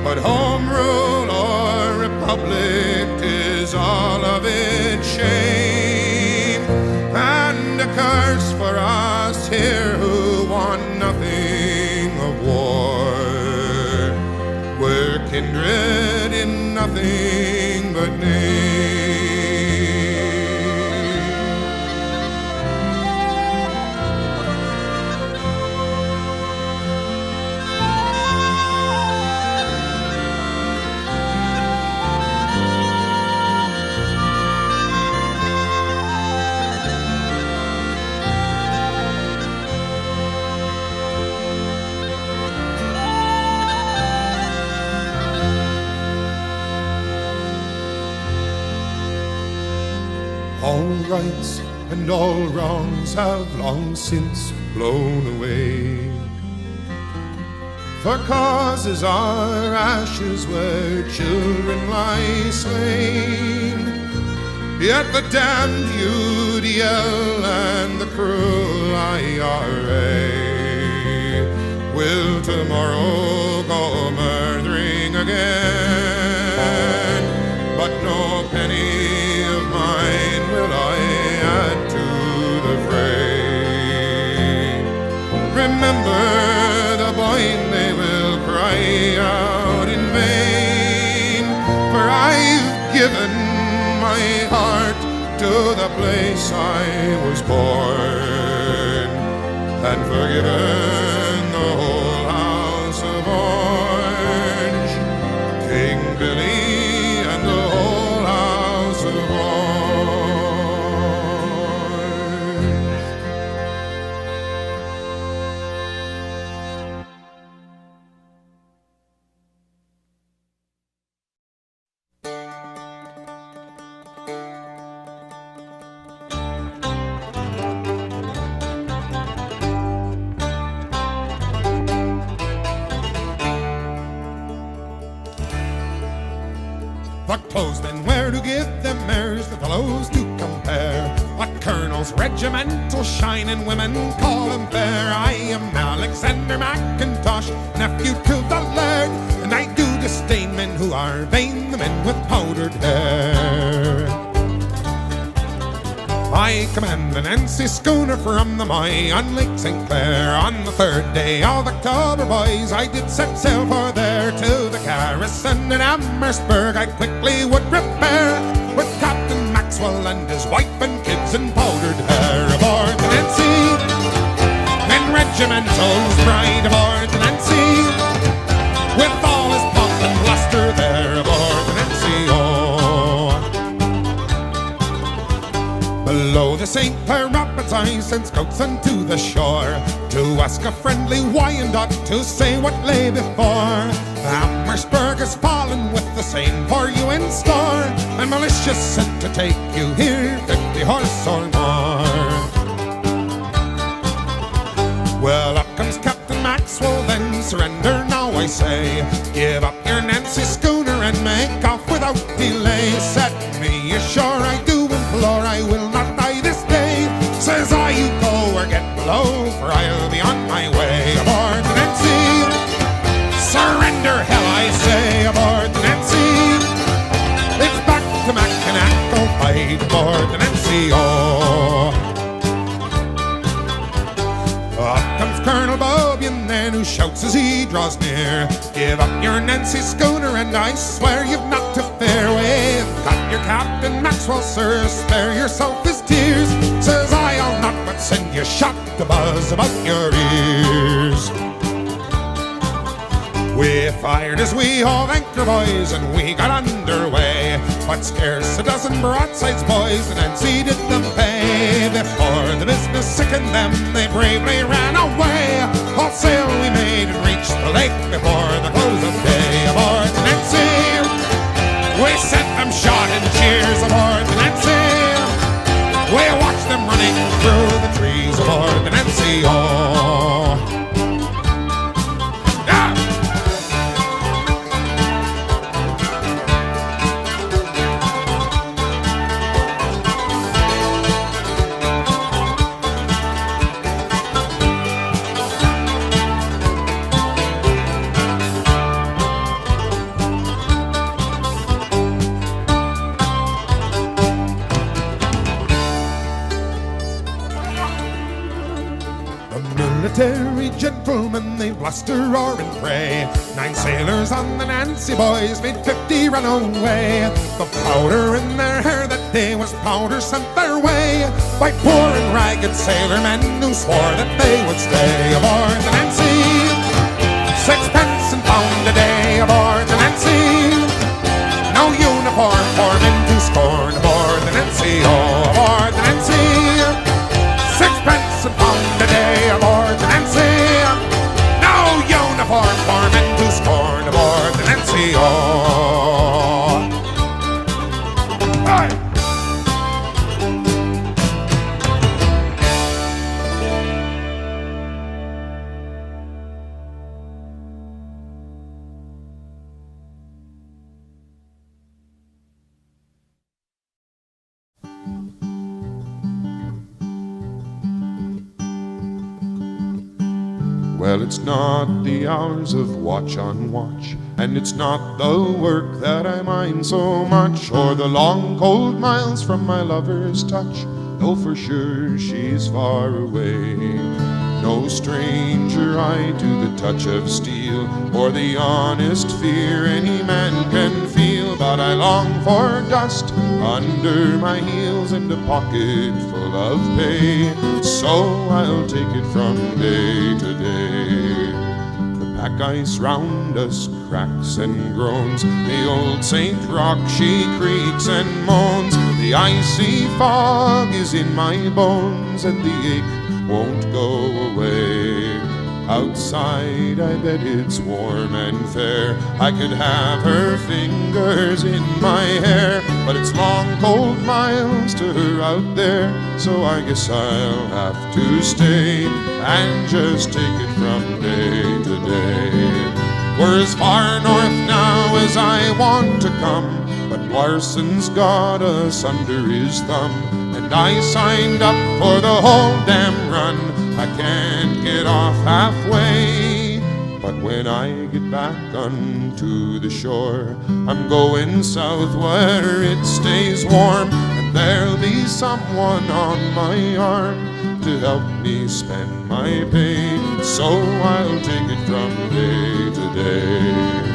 But home rule or republic is all of its shame, and a curse for us here who want nothing of war. We're kindred in nothing but name. All rights and all wrongs have long since blown away. For causes are ashes where children lie slain. Yet the damned UDL and the cruel IRA will tomorrow go murdering again. But no penny of mine will I add to the fray. Remember the boy, they will cry out in vain. For I've given my heart to the place I was born, and forgiven the whole house of Orange, King Billy and the whole house of Orange. What clothes men wear to give them airs, the fellows to compare. What colonels regimental shining women call them fair. I am Alexander McIntosh, nephew to the laird, and I do disdain men who are vain, the men with powdered hair. I command an Nancy schooner from the Moy on Lake St. Clair. On the 3rd day of October, boys, I did set sail for there. To the garrison in Amherstburg I quickly would repair, with Captain Maxwell and his wife and kids in powdered hair. Aboard the Nancy, in regimentals bright, aboard the Nancy, with all his pomp and bluster there. Aboard the Nancy, oh. Below the St. Clair Rapids I sent scouts unto the shore, to ask a friendly Wyandotte to say what lay before. Amherstburg has fallen with the same for you in store, and militia sent to take you here, 50 horse or more. Well, up comes Captain Maxwell, then surrender now I say. Give up your Nancy schooner and make off without delay. Set me ashore, I do implore, I will not die this day. Says I, you go or get below, for I'll be on my way. Aboard the Nancy, surrender hell I say. Aboard the Nancy, it's back to Mackinac, go fight. Aboard the Nancy, oh. Up comes Colonel Bobian then, who shouts as he draws near. Give up your Nancy schooner and I swear you've not to fear. We've got your Captain Maxwell, sir, spare yourself his tears. Says I'll not but send you shot to buzz about your ears. We fired as we hove anchor, boys, and we got underway. But scarce a dozen broadsides, boys, the Nancy did them pay. Before the business sickened them, they bravely ran away. All sail we made and reached the lake before the close of day. Aboard the Nancy, we sent them shot and cheers. Aboard the Nancy, we watched them running through the trees. Aboard the Nancy, oh. Military gentlemen, they bluster, roar, and pray. 9 sailors on the Nancy, boys, made 50 run away. The powder in their hair that day was powder sent their way by poor and ragged sailormen who swore that they would stay. Aboard the Nancy, 6 pence and pound a day. Aboard the Nancy, no uniform for men to scorn. Aboard the Nancy, oh. Aboard the Nancy, 6 pence and pound a day. Aboard the Nancy, no uniform for men to scorn. Aboard the Nancy, oh. Aye. Well, it's not the hours of watch on watch, and it's not the work that I mind so much, or the long cold miles from my lover's touch, though for sure she's far away. No stranger I to the touch of steel, or the honest fear any man can feel, but I long for dust under my heels and a pocket full of pay, so I'll take it from day to day. The pack ice round us cracks and groans, the old St. Rock she creaks and moans, the icy fog is in my bones, and the ache won't go away. Outside I bet it's warm and fair, I could have her fingers in my hair, but it's long cold miles to her out there, so I guess I'll have to stay and just take it from day to day. We're as far north now as I want to come, but Larson's got us under his thumb, and I signed up for the whole damn run. I can't get off halfway, but when I get back unto the shore, I'm going south where it stays warm, and there'll be someone on my arm to help me spend my pay, so I'll take it from day to day.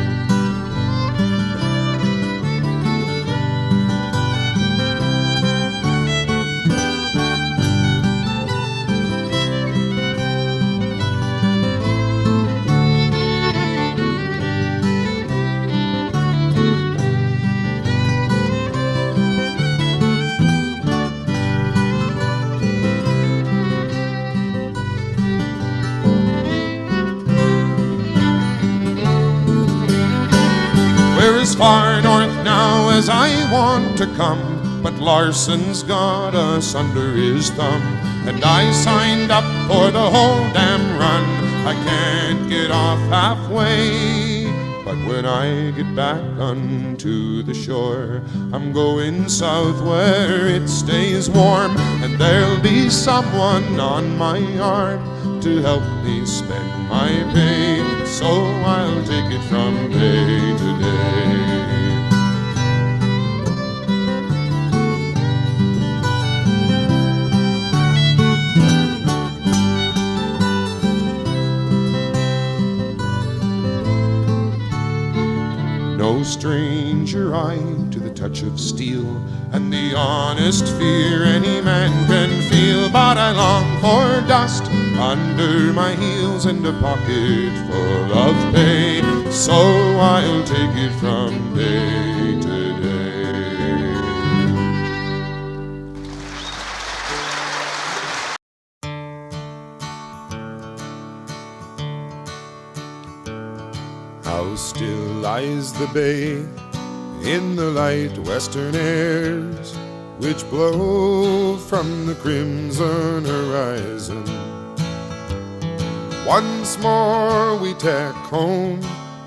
We're as far north now as I want to come, but Larson's got us under his thumb, and I signed up for the whole damn run. I can't get off halfway, but when I get back unto the shore, I'm going south where it stays warm, and there'll be someone on my arm to help me spend my pay, so I'll take it from day to day. No stranger I to the touch of steel, and the honest fear any man can feel, but I long for dust under my heels and a pocket full of pay, so I'll take it from day to day. How still lies the bay in the light western airs, which blow from the crimson horizon. Once more we tack home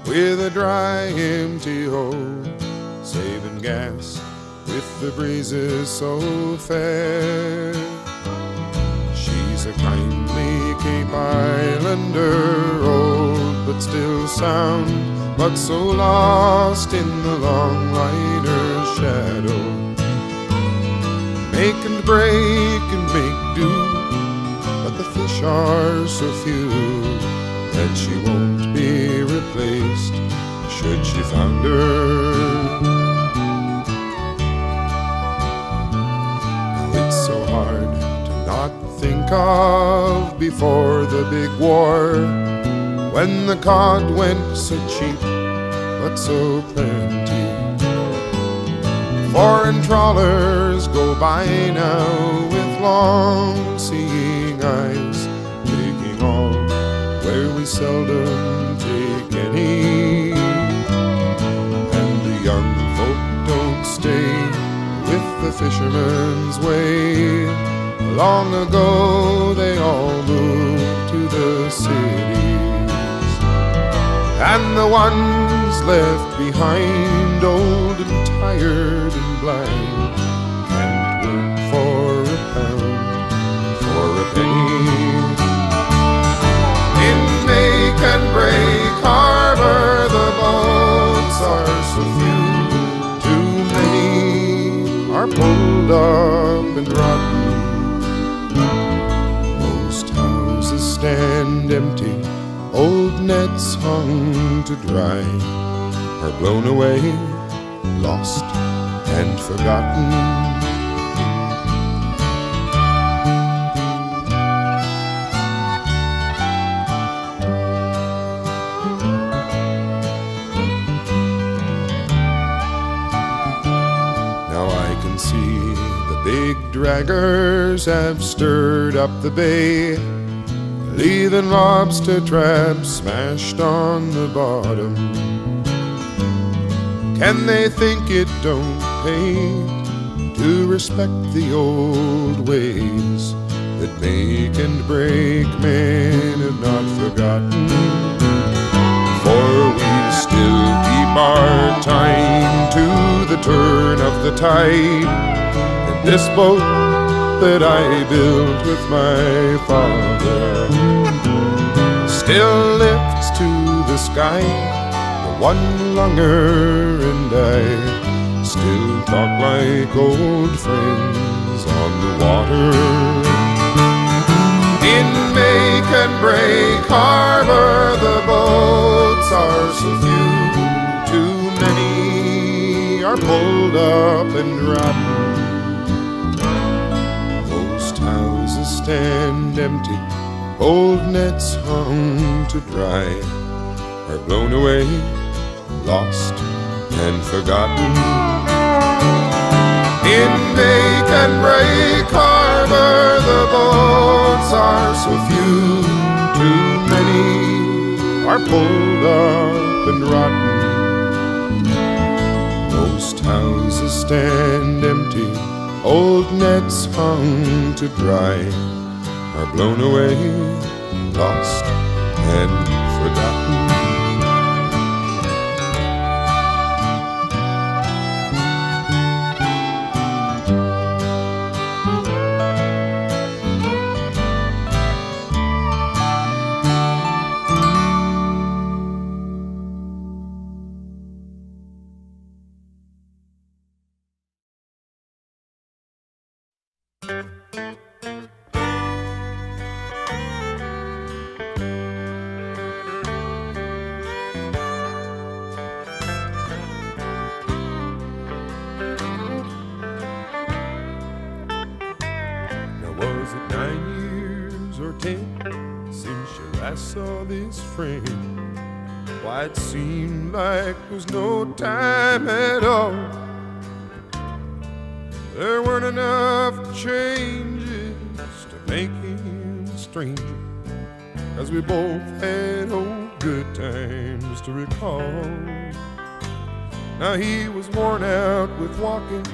with a dry empty hold, saving gas with the breezes so fair. She's a kindly Cape Islander, old but still sound, but so lost in the long liner's shadow. Make and break and make do, but the fish are so few that she won't be replaced should she founder. Now it's so hard to not think of before the big war, when the cod went so cheap but so plenty. Foreign trawlers go by now with long-seeing eyes, taking all where we seldom take any. And the young folk don't stay with the fisherman's way. Long ago they all moved to the cities, and the ones left behind, old and tired and blind, can't work for a pound, for a penny. In empty, old nets hung to dry are blown away, lost and forgotten. Now I can see the big draggers have stirred up the bay, leaving lobster traps smashed on the bottom. Can they think it don't pay to respect the old ways that make and break men have not forgotten? For we still keep our time to the turn of the tide, and this boat that I built with my father still lifts to the sky the one-lunger, and I still talk like old friends on the water. In make and break harbor the boats are so few, too many are pulled up and rotten. Houses stand empty, old nets hung to dry are blown away, lost and forgotten. In make and break harbor the boats are so few, too many are pulled up and rotten. Most houses stand empty, old nets hung to dry are blown away, lost and forgotten. Was it 9 years or 10 since you last saw this friend? Why, it seemed like there was no time at all. There weren't enough changes to make him a stranger, 'cause we both had old good times to recall. Now he was worn out with walking,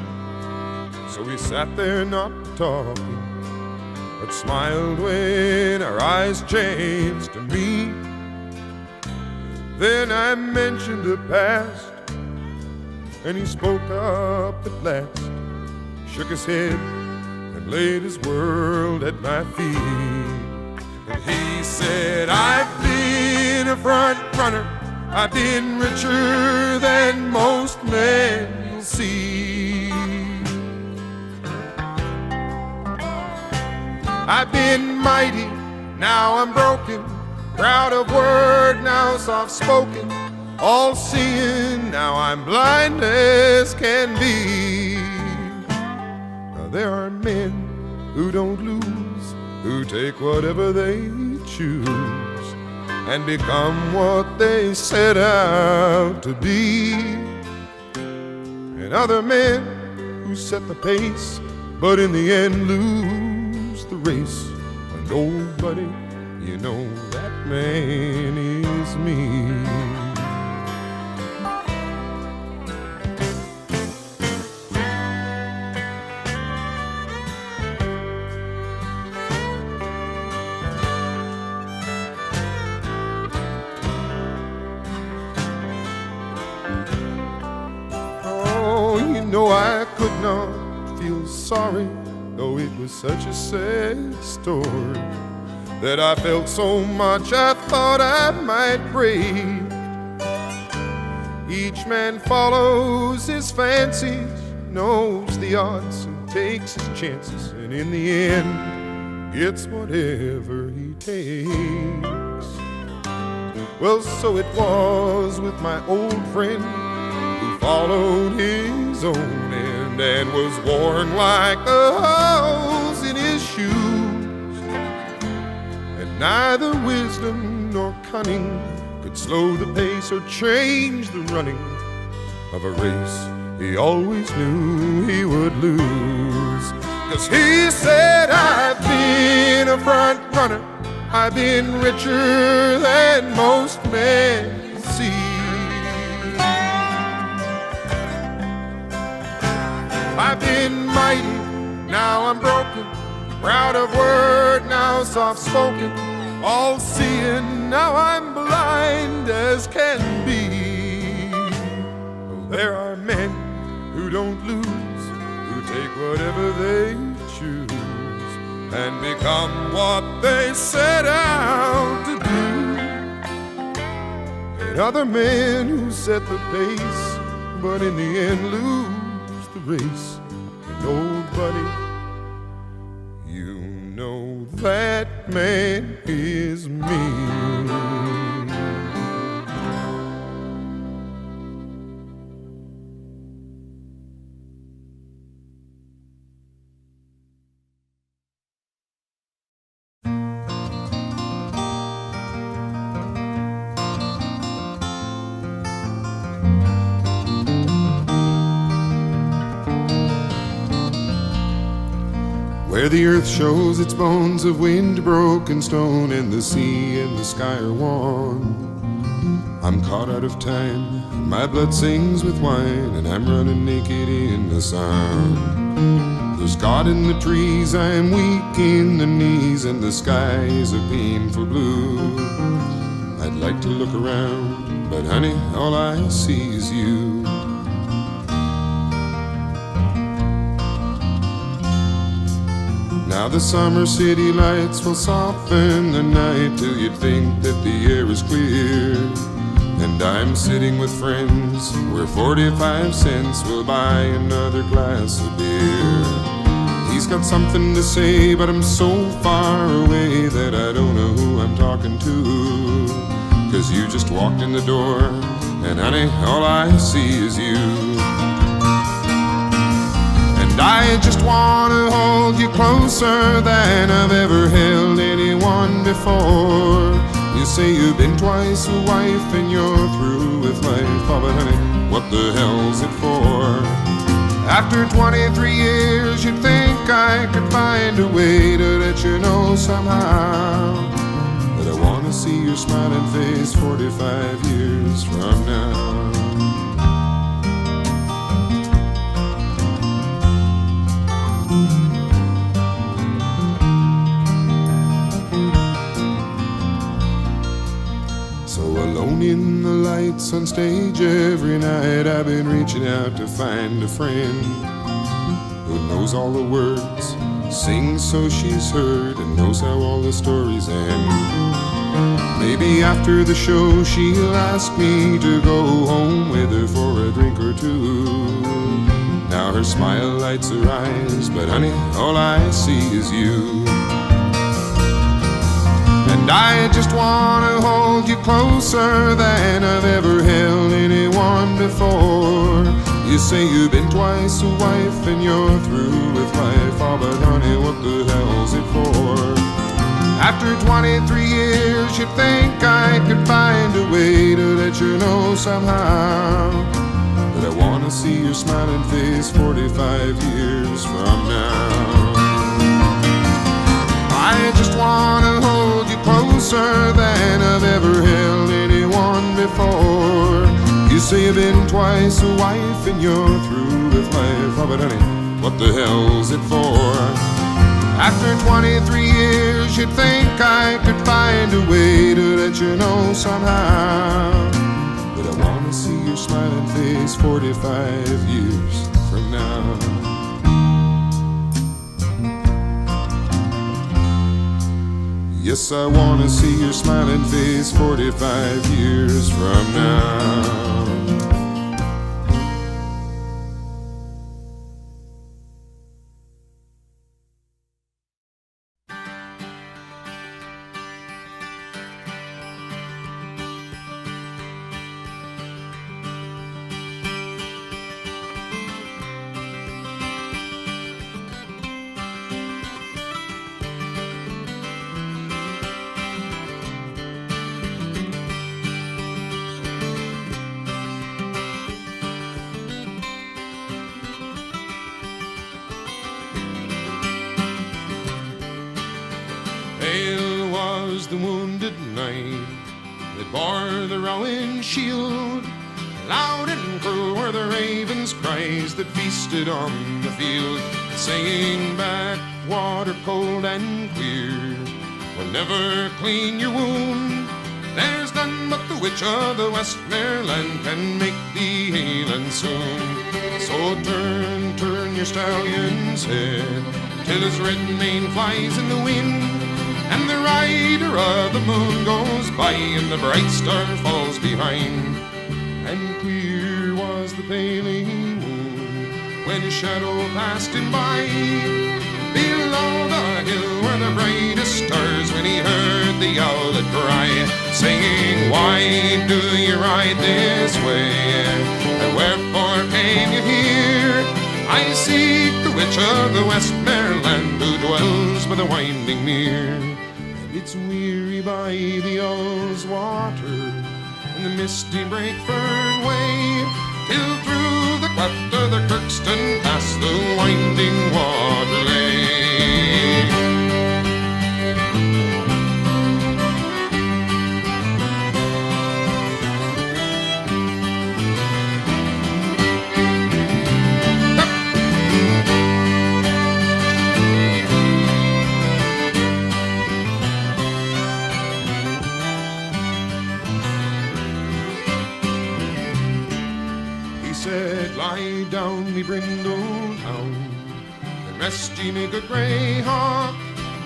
so we sat there not talking, but smiled when our eyes chanced to meet. Then I mentioned the past, and he spoke up at last, shook his head and laid his world at my feet. And he said, I've been a front runner, I've been richer than most men will see. I've been mighty, now I'm broken, proud of word, now soft-spoken, all-seeing, now I'm blind as can be. Now there are men who don't lose, who take whatever they choose and become what they set out to be. And other men who set the pace, but in the end lose the race. And oh, buddy, you know that man is me. Oh, you know I could not feel sorry, though it was such a sad story, that I felt so much I thought I might break. Each man follows his fancies, knows the odds and takes his chances, and in the end gets whatever he takes. Well, so it was with my old friend who followed his own end and was worn like the holes in his shoes. And neither wisdom nor cunning could slow the pace or change the running of a race he always knew he would lose. 'Cause he said, I've been a front runner, I've been richer than most men see. I've been mighty, now I'm broken, proud of word, now soft-spoken, all-seeing, now I'm blind as can be. There are men who don't lose, who take whatever they choose and become what they set out to do. And other men who set the pace, but in the end lose the race. And old buddy, you know that man is me. Where the earth shows its bones of wind, broken stone, and the sea and the sky are one. I'm caught out of time, my blood sings with wine, and I'm running naked in the sun. There's God in the trees, I'm weak in the knees, and the sky is a painful blue. I'd like to look around, but honey, all I see is you. Now the summer city lights will soften the night till you'd think that the air is clear. And I'm sitting with friends where 45 cents will buy another glass of beer. He's got something to say, but I'm so far away that I don't know who I'm talking to. 'Cause you just walked in the door, and honey, all I see is you. And I just wanna hold you closer than I've ever held anyone before. You say you've been twice a wife and you're through with life. Oh, but honey, what the hell's it for? After 23 years, you'd think I could find a way to let you know somehow that I wanna see your smiling face 45 years from now. In the lights on stage every night, I've been reaching out to find a friend who knows all the words, sings so she's heard, and knows how all the stories end. Maybe after the show she'll ask me to go home with her for a drink or two. Now her smile lights her eyes, but honey, all I see is you. And I just wanna hold you closer than I've ever held anyone before. You say you've been twice a wife and you're through with life. Oh, but honey, what the hell's it for? After 23 years, you'd think I could find a way to let you know somehow that I wanna see your smiling face 45 years from now. I just wanna hold you closer than I've ever held anyone before. You say you've been twice a wife and you're through with life. Oh, but honey, what the hell's it for? After 23 years, you'd think I could find a way to let you know somehow that I wanna see your smiling face 45 years from now. Yes, I wanna see your smiling face 45 years from now. night that bore the rowan shield. Loud and cruel were the ravens' cries that feasted on the field, saying, "Backwater cold and clear will never clean your wound. There's none but the witch of the Westmoreland can make thee hale and soon." So turn your stallion's head till his red mane flies in the wind, and the rider of the moon goes by and the bright star falls behind. And clear was the paling moon when his shadow passed him by. Below the hill were the brightest stars when he heard the owlet cry, saying, "Why do you ride this way? And wherefore came you here? I seek the witch of the Westmoreland who dwells by the winding mere." And it's weary by the Owl's water and the misty Breakford way, till through the cleft of the Kirkston past the winding water lay. Said, "Lie down, me brindle town, and rest ye, me good grey hawk,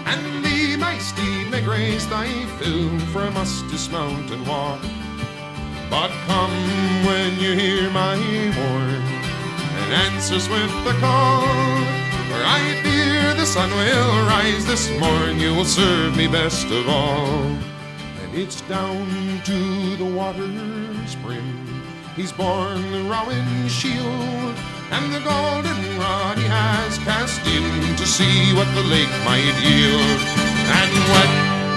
and thee, my steed, may grace thy fill, for I must dismount and walk. But come when you hear my horn, and answer swift the call, for I fear the sun will rise this morn, you will serve me best of all." And it's down to the water's brim he's borne the rowan shield, and the golden rod he has cast in to see what the lake might yield. And wet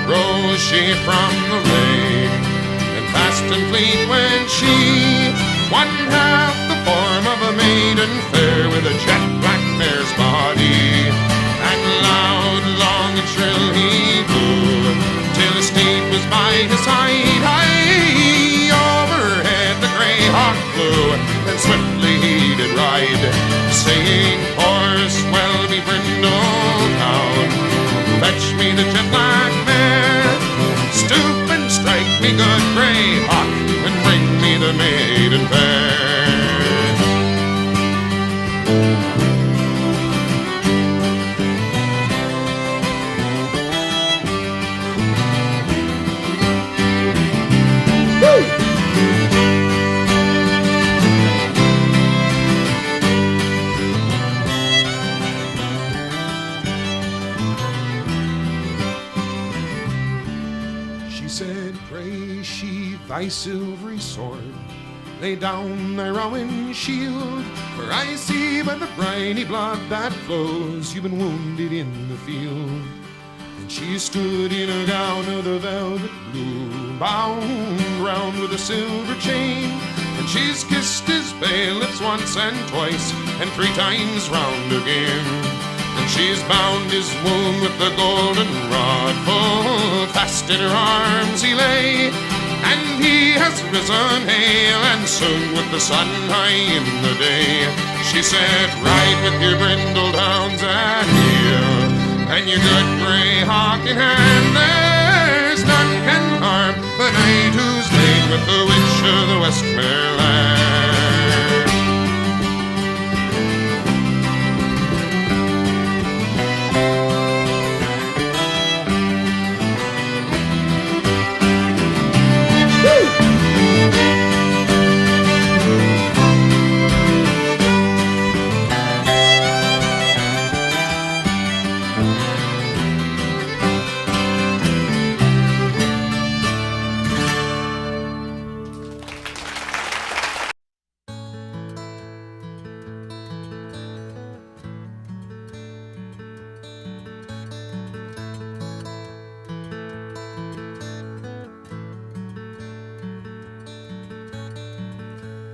rose she from the lake, and fast and fleet went she, one half the form of a maiden fair with a jet black mare's body. And loud, long, and shrill he blew, till his steed was by his side. High overhead the grey hawk flew, and swiftly he did ride, saying, "Horse, well me brindle down, fetch me the jet black mare, stoop and strike me good grey hawk, and bring me the maiden fair." Said, "Pray sheathe thy silvery sword, lay down thy rowan shield, for I see by the briny blood that flows you've been wounded in the field." And she stood in a gown of the velvet blue, bound round with a silver chain, and she's kissed his pale lips once and twice, and 3 times round again. And she's bound his wound with the golden rod, full fast in her arms he lay, and he has risen hale and soon with the sun high in the day. She said, "Ride with your brindled hounds at heel, and your good grey hawk in hand. There's none can harm the knight who's laid with the witch of the Westmoreland."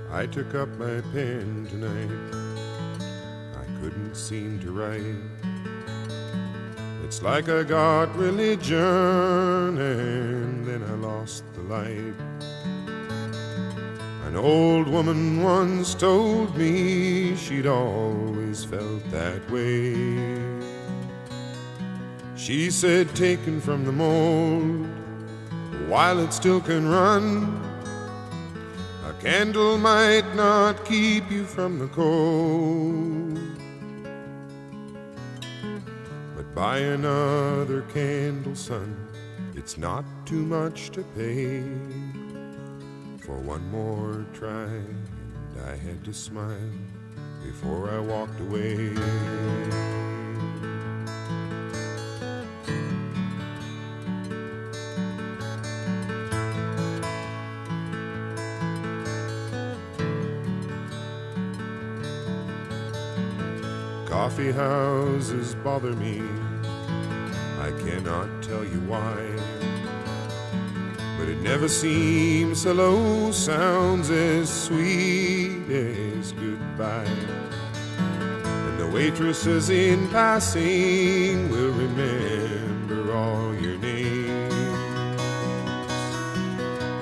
I took up my pen tonight, I couldn't seem to write It's like I got religion and then I lost the light. An old woman once told me she'd always felt that way. She said, taken from the mold, while it still can run, a candle might not keep you from the cold, but buy another candle, son, it's not too much to pay for one more try. And I had to smile before I walked away. Coffee houses bother me, I cannot tell you why, but it never seems hello sounds as sweet as goodbye. And the waitresses in passing will remember all your names.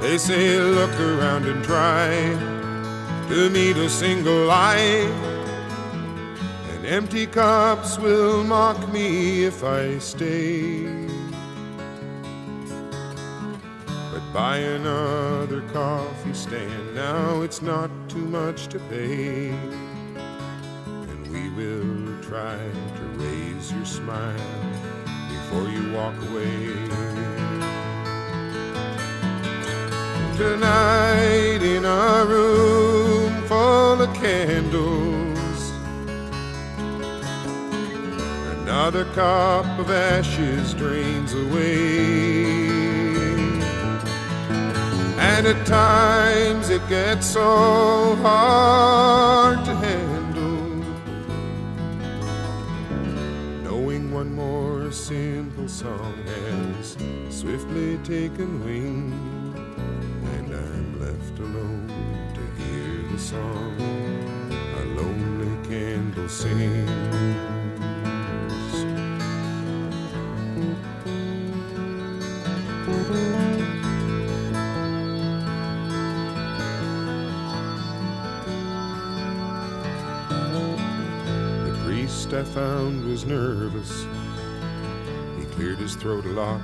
They say look around and try to meet a single eye, and empty cups will mock me if I stay. But buy another coffee stand, now it's not too much to pay, and we will try to raise your smile before you walk away. Tonight in a room full of candles, another cup of ashes drains away. And at times it gets so hard to handle, knowing one more simple song has swiftly taken wing, and I'm left alone to hear the song a lonely candle sings. I found was nervous, he cleared his throat a lot,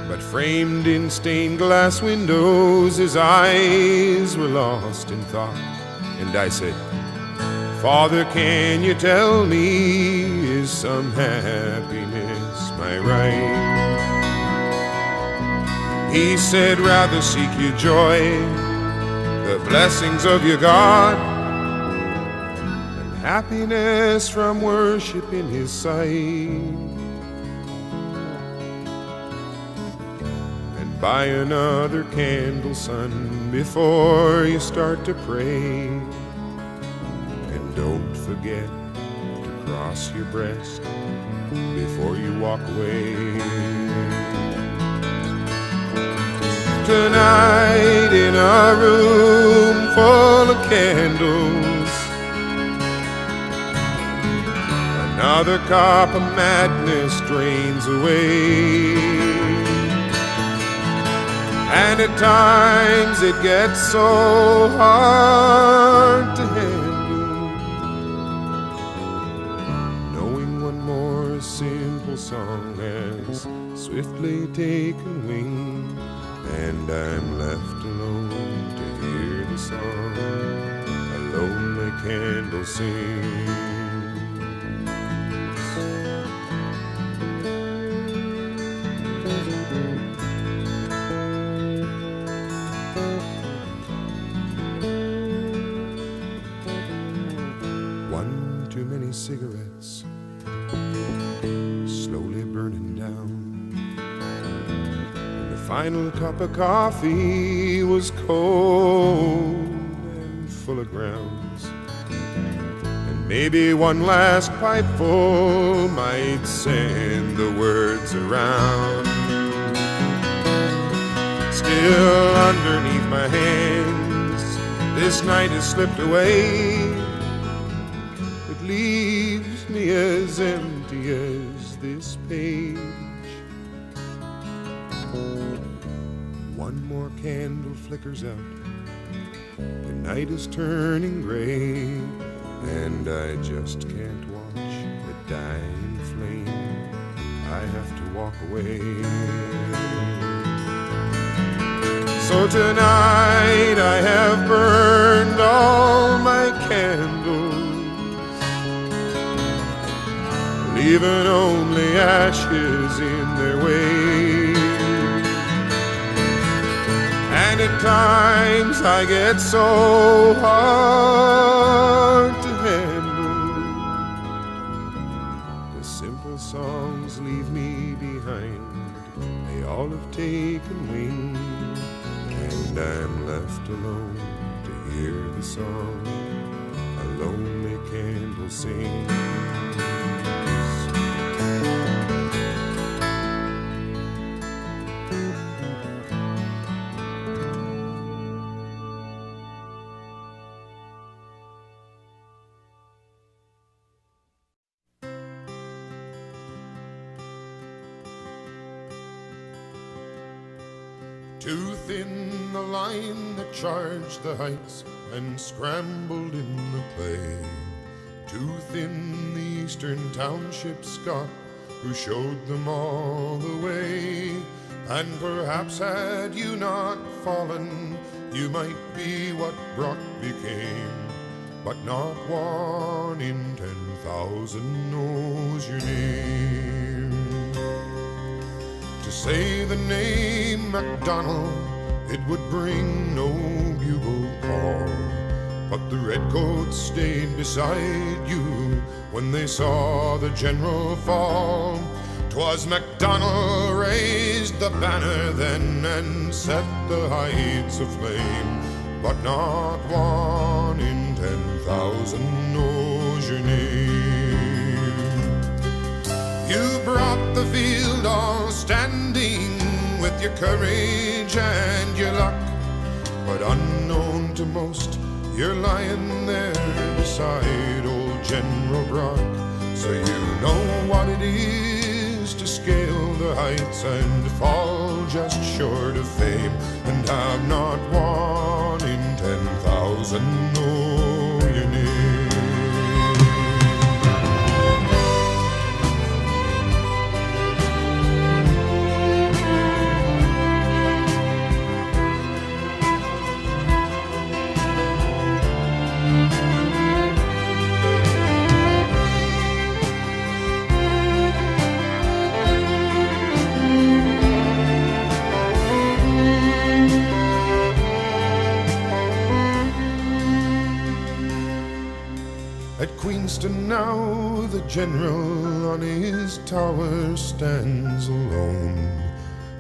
but framed in stained glass windows his eyes were lost in thought. And I said, Father, can you tell me, is some happiness my right? He said, rather seek your joy, the blessings of your God, happiness from worship in his sight. And buy another candle, son, before you start to pray. And don't forget to cross your breast before you walk away. Tonight in a room full of candles, another cup of madness drains away. And at times it gets so hard to handle, knowing one more simple song has swiftly taken wing, and I'm left alone to hear the song a lonely candle sing. Too many cigarettes slowly burning down, and the final cup of coffee was cold and full of grounds, and maybe one last pipeful might send the words around. Still underneath my hands, this night has slipped away, leaves me as empty as this page. One more candle flickers out. The night is turning gray, and I just can't watch it dying flame. I have to walk away. So tonight I have burned all my candles, leaving only ashes in their way. And at times I get so hard to handle. The simple songs leave me behind. They all have taken wing, and I'm left alone to hear the song a lonely candle sings. Too thin the line that charged the heights and scrambled in the clay. Too thin the eastern townships got who showed them all the way. And perhaps had you not fallen, you might be what Brock became. But not one in 10,000 knows your name. To say the name MacDonald, it would bring no bugle call. But the redcoats stayed beside you when they saw the general fall. 'Twas MacDonald raised the banner then and set the heights aflame. But not one in 10,000 knows your name. You brought the field all standing with your courage and your luck. But unknown to most, you're lying there beside old General Brock. So you know what it is to scale the heights and fall just short of fame, and have not one in 10,000 know your name. At Queenston now the general on his tower stands alone,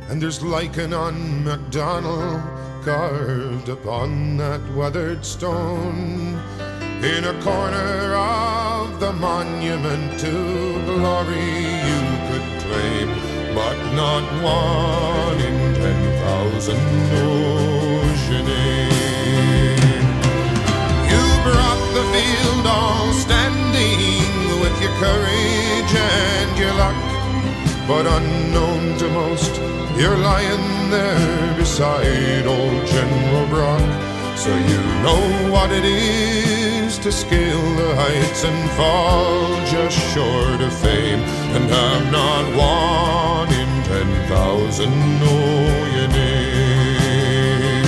and there's lichen on MacDonald carved upon that weathered stone. In a corner of the monument to glory you could claim, but not one in 10,000 knows your name. You brought the field all standing with your courage and your luck, but unknown to most, you're lying there beside old General Brock. So you know what it is to scale the heights and fall just short of fame, and have not one in 10,000 know your name.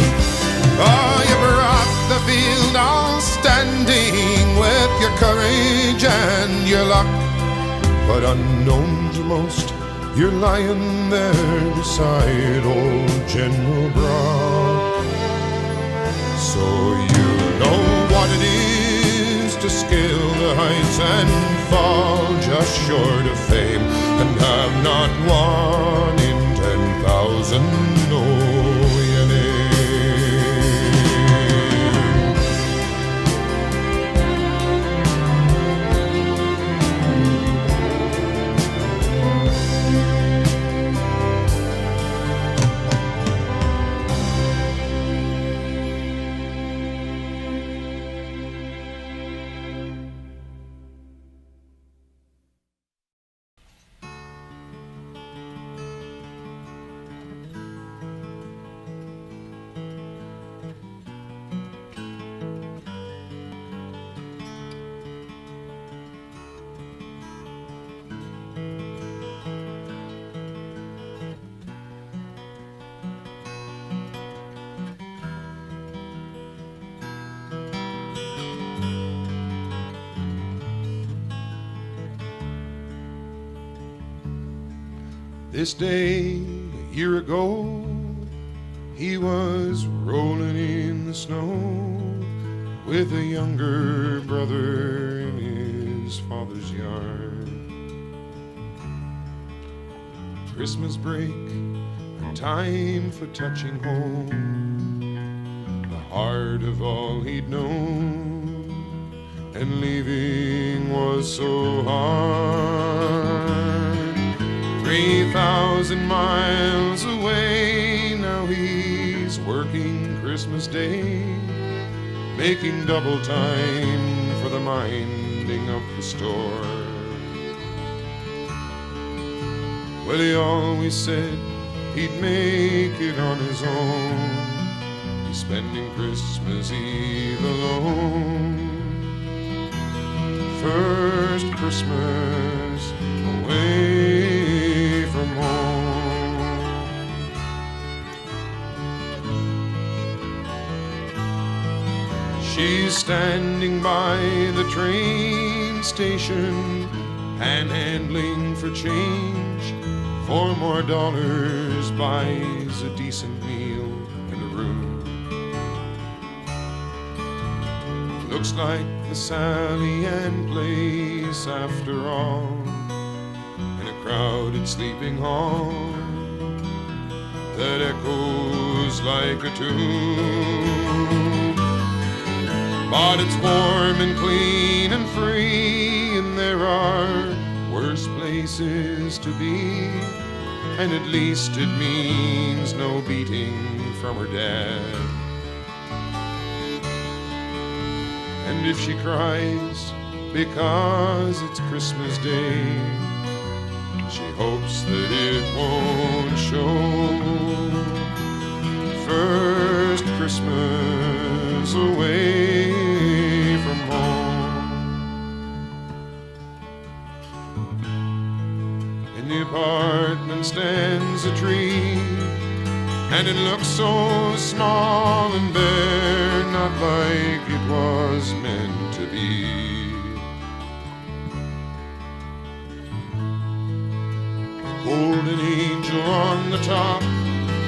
Oh, you brought the field all standing with your courage and your luck, but unknown to most, you're lying there beside old General Brock. So you know what it is to scale the heights and fall just short of fame, and have not one in 10,000 know your name. This day, a year ago, he was rolling in the snow with a younger brother in his father's yard. Christmas break, a time for touching home, the heart of all he'd known, and leaving was so hard. 3,000 miles away, now he's working Christmas Day, making double time for the minding of the store. Well, he always said he'd make it on his own. He's spending Christmas Eve alone. First Christmas away from home. She's standing by the train station, panhandling for change. 4 more dollars buys a decent meal and a room. Looks like the Sally Ann place after all, in a crowded sleeping hall that echoes like a tomb. But it's warm and clean and free, and there are worse places to be, and at least it means no beating from her dad. And if she cries because it's Christmas Day, she hopes that it won't show. First Christmas away from home. In the apartment stands a tree, and it looks so small and bare, not like it was meant to be. The golden angel on the top,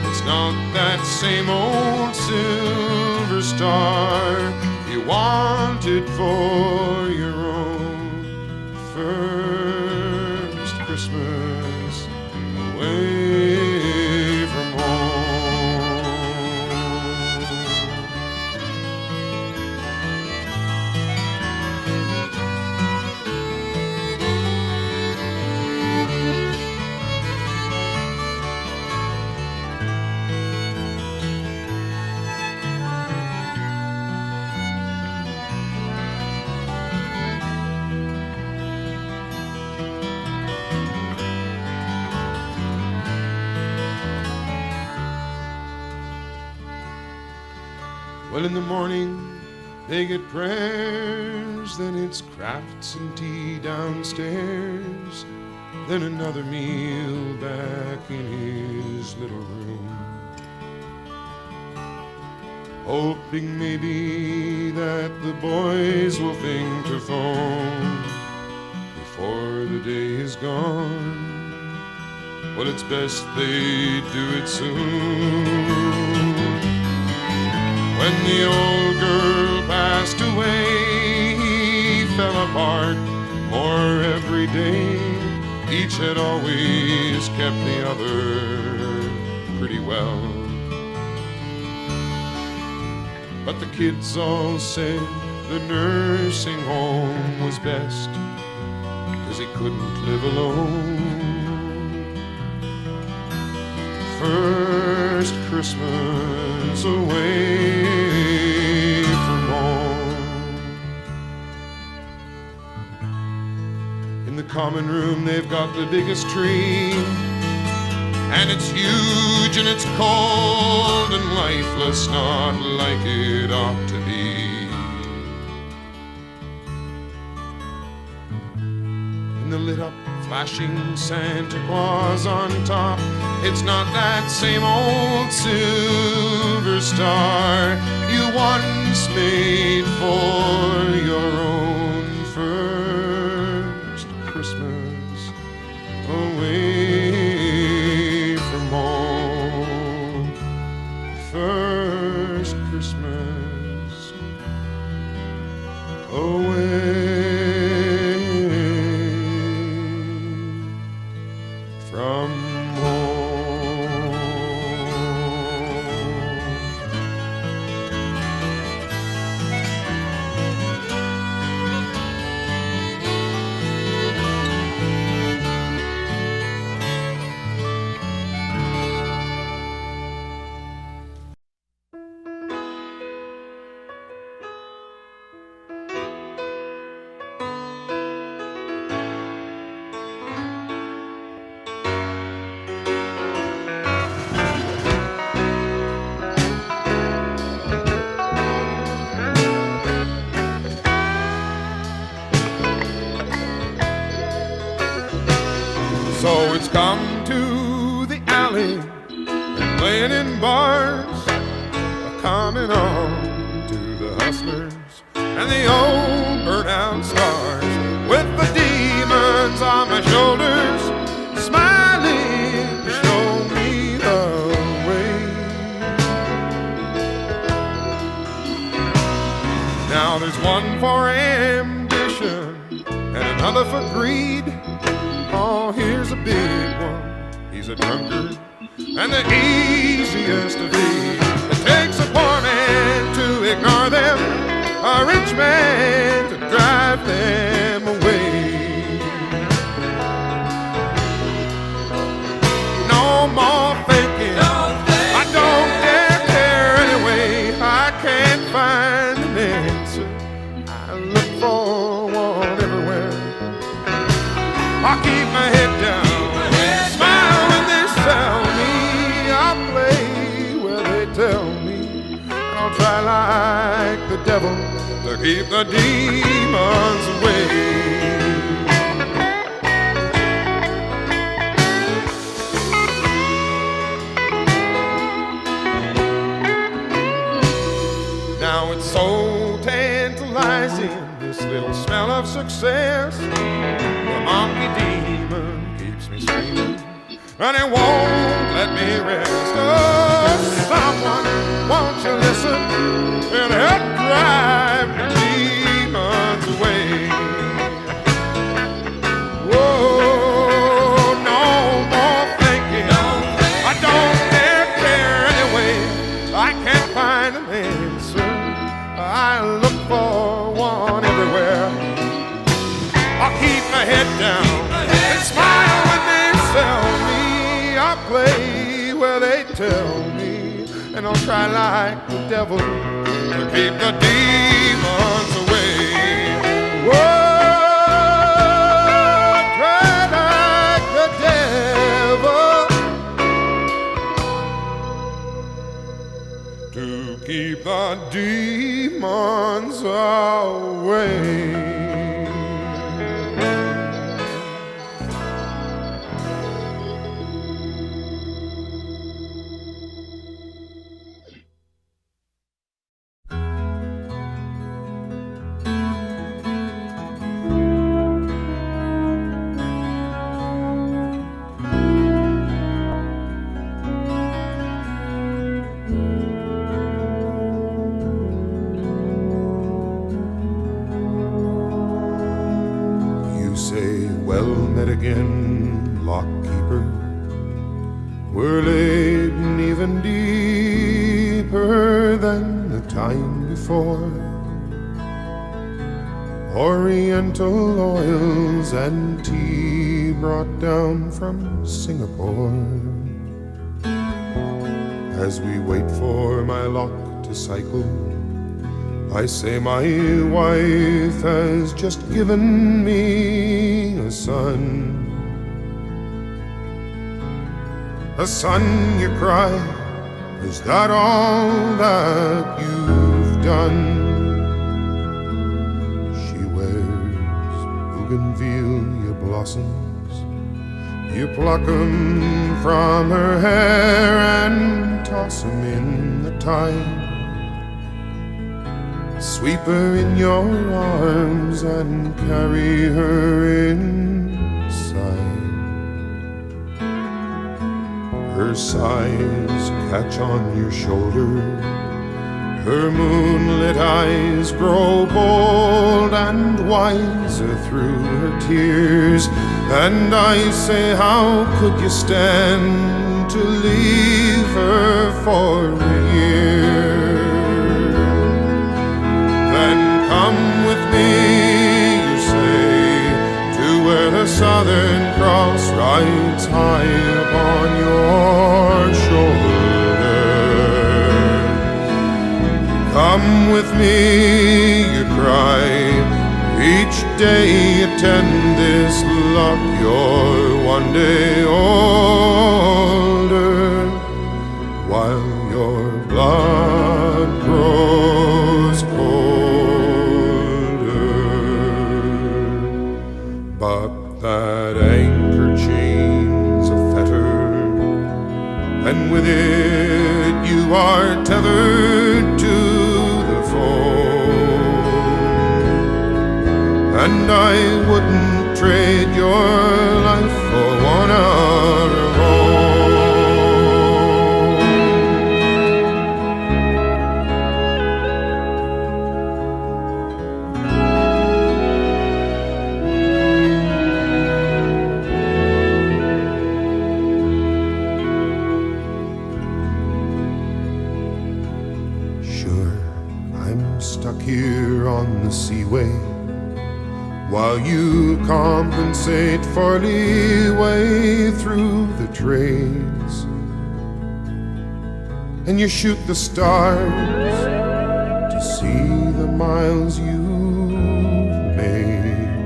it's not that same old silver star you wanted for your own first Christmas away from home. Well, in the morning they get prayers, then it's crafts and tea downstairs, then another meal back in his little room, hoping maybe that the boys will think to phone before the day is gone. Well, it's best they do it soon. When the old girl passed away, he fell apart more every day. Each had always kept the other pretty well. But the kids all said the nursing home was best, 'cause he couldn't live alone. First Christmas away from home. In the common room they've got the biggest tree, and it's huge and it's cold and lifeless, not like it ought to be. In the lit up flashing Santa Claus on top, it's not that same old silver star you once made for your own first Christmas away coming on to the hustlers and the old burnt-out stars, with the demons on my shoulders, smiling to show me the way. Now there's one for ambition and another for greed. Oh, here's a big one, he's a drunkard and the easiest to feed. It takes a poor man to ignore them, a rich man to drive them away. No more thinking, I don't dare care anyway. I can't find an answer, I look for one everywhere. I'll keep my head down, smile when they sell me, I'll play where they tell me, and I'll try like the devil to keep the demons away. Now it's so tantalizing, this little smell of success. The monkey demon keeps me screaming, and it won't let me rest. Oh, someone, won't you listen and help drive the demons away? Whoa, no more thinking, I don't dare care anyway. I can't find an answer, I look for one everywhere. I'll keep my head down and smile when they sell me, I'll play where they tell me, and I'll try like the devil to keep the demons away. Whoa, try like the devil to keep the demons away. Again, lockkeeper, we're laden even deeper than the time before. Oriental oils and tea brought down from Singapore. As we wait for my lock to cycle, I say my wife has just given me a son. A son, you cry, is that all that you've done? She wears bougainvillea blossoms, you pluck 'em from her hair and toss 'em in the tide. Sweep her in your arms and carry her inside. Her sighs catch on your shoulder, her moonlit eyes grow bold and wiser through her tears. And I say, how could you stand to leave her for a year? Then come with me, you say, to where the Southern Cross rides high upon your shoulder. Come with me, you cry, each day attend this luck, you're one day older, while your blood grows colder. But that anchor chain's a fetter, and with it you are tethered to and I wouldn't trade your life for 1 hour of home. Sure, I'm stuck here on the seaway while you compensate for leeway through the trades, and you shoot the stars to see the miles you've made,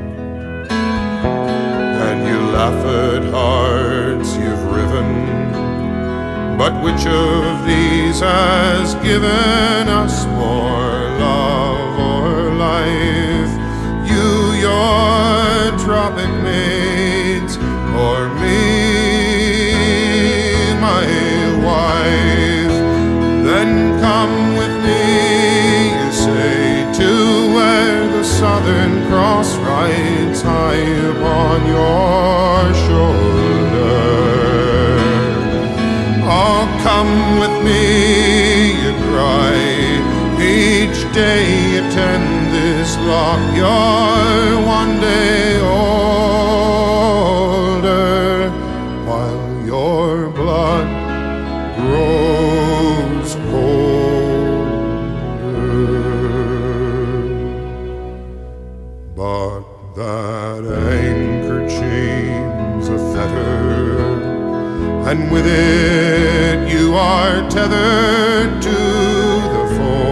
and you laugh at hearts you've riven. But which of these has given us more love or life? You, your tropic maids, or me, my wife? Then come with me, you say, to where the Southern Cross rides high upon your shoulder. Oh, come with me, you cry. Each day you tend this lock, you're one day older, while your blood grows colder. But that anchor chain's a fetter, and with it you are tethered to the foam,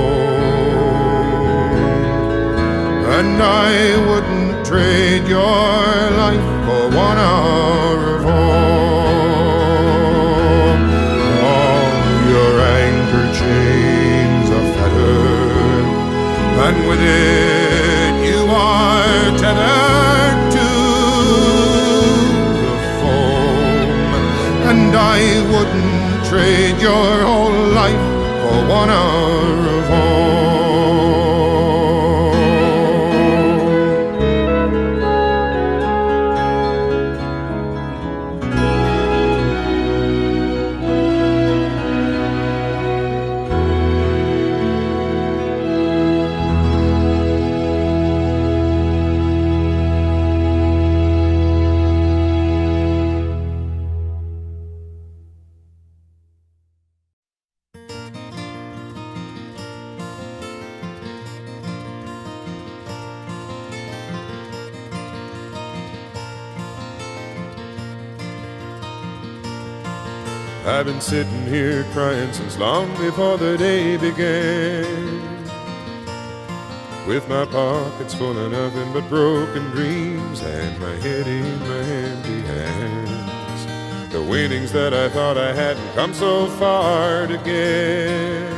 and I wouldn't trade your life for 1 hour of home. Oh, your anchor chain's a fetter, and with it you are tethered to the foam, and I wouldn't trade your whole life for 1 hour of home. I've been sitting here crying since long before the day began, with my pockets full of nothing but broken dreams and my head in my empty hands. The winnings that I thought I hadn't come so far to get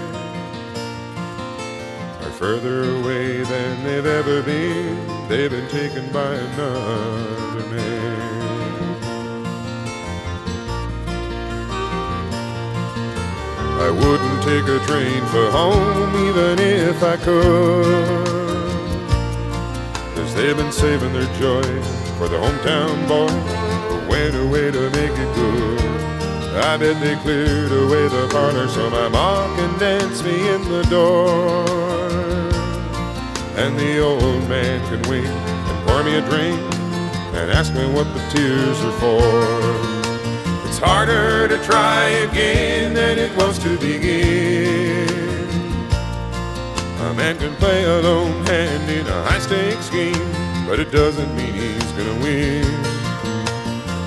are further away than they've ever been. They've been taken by another man. I wouldn't take a train for home even if I could, 'cause they've been saving their joy for the hometown boy who went away to make it good. I bet they cleared away the parlor so my ma can dance me in the door, and the old man can wink and pour me a drink and ask me what the tears are for. It's harder to try again than it was to begin. A man can play a lone hand in a high-stakes game, but it doesn't mean he's gonna win.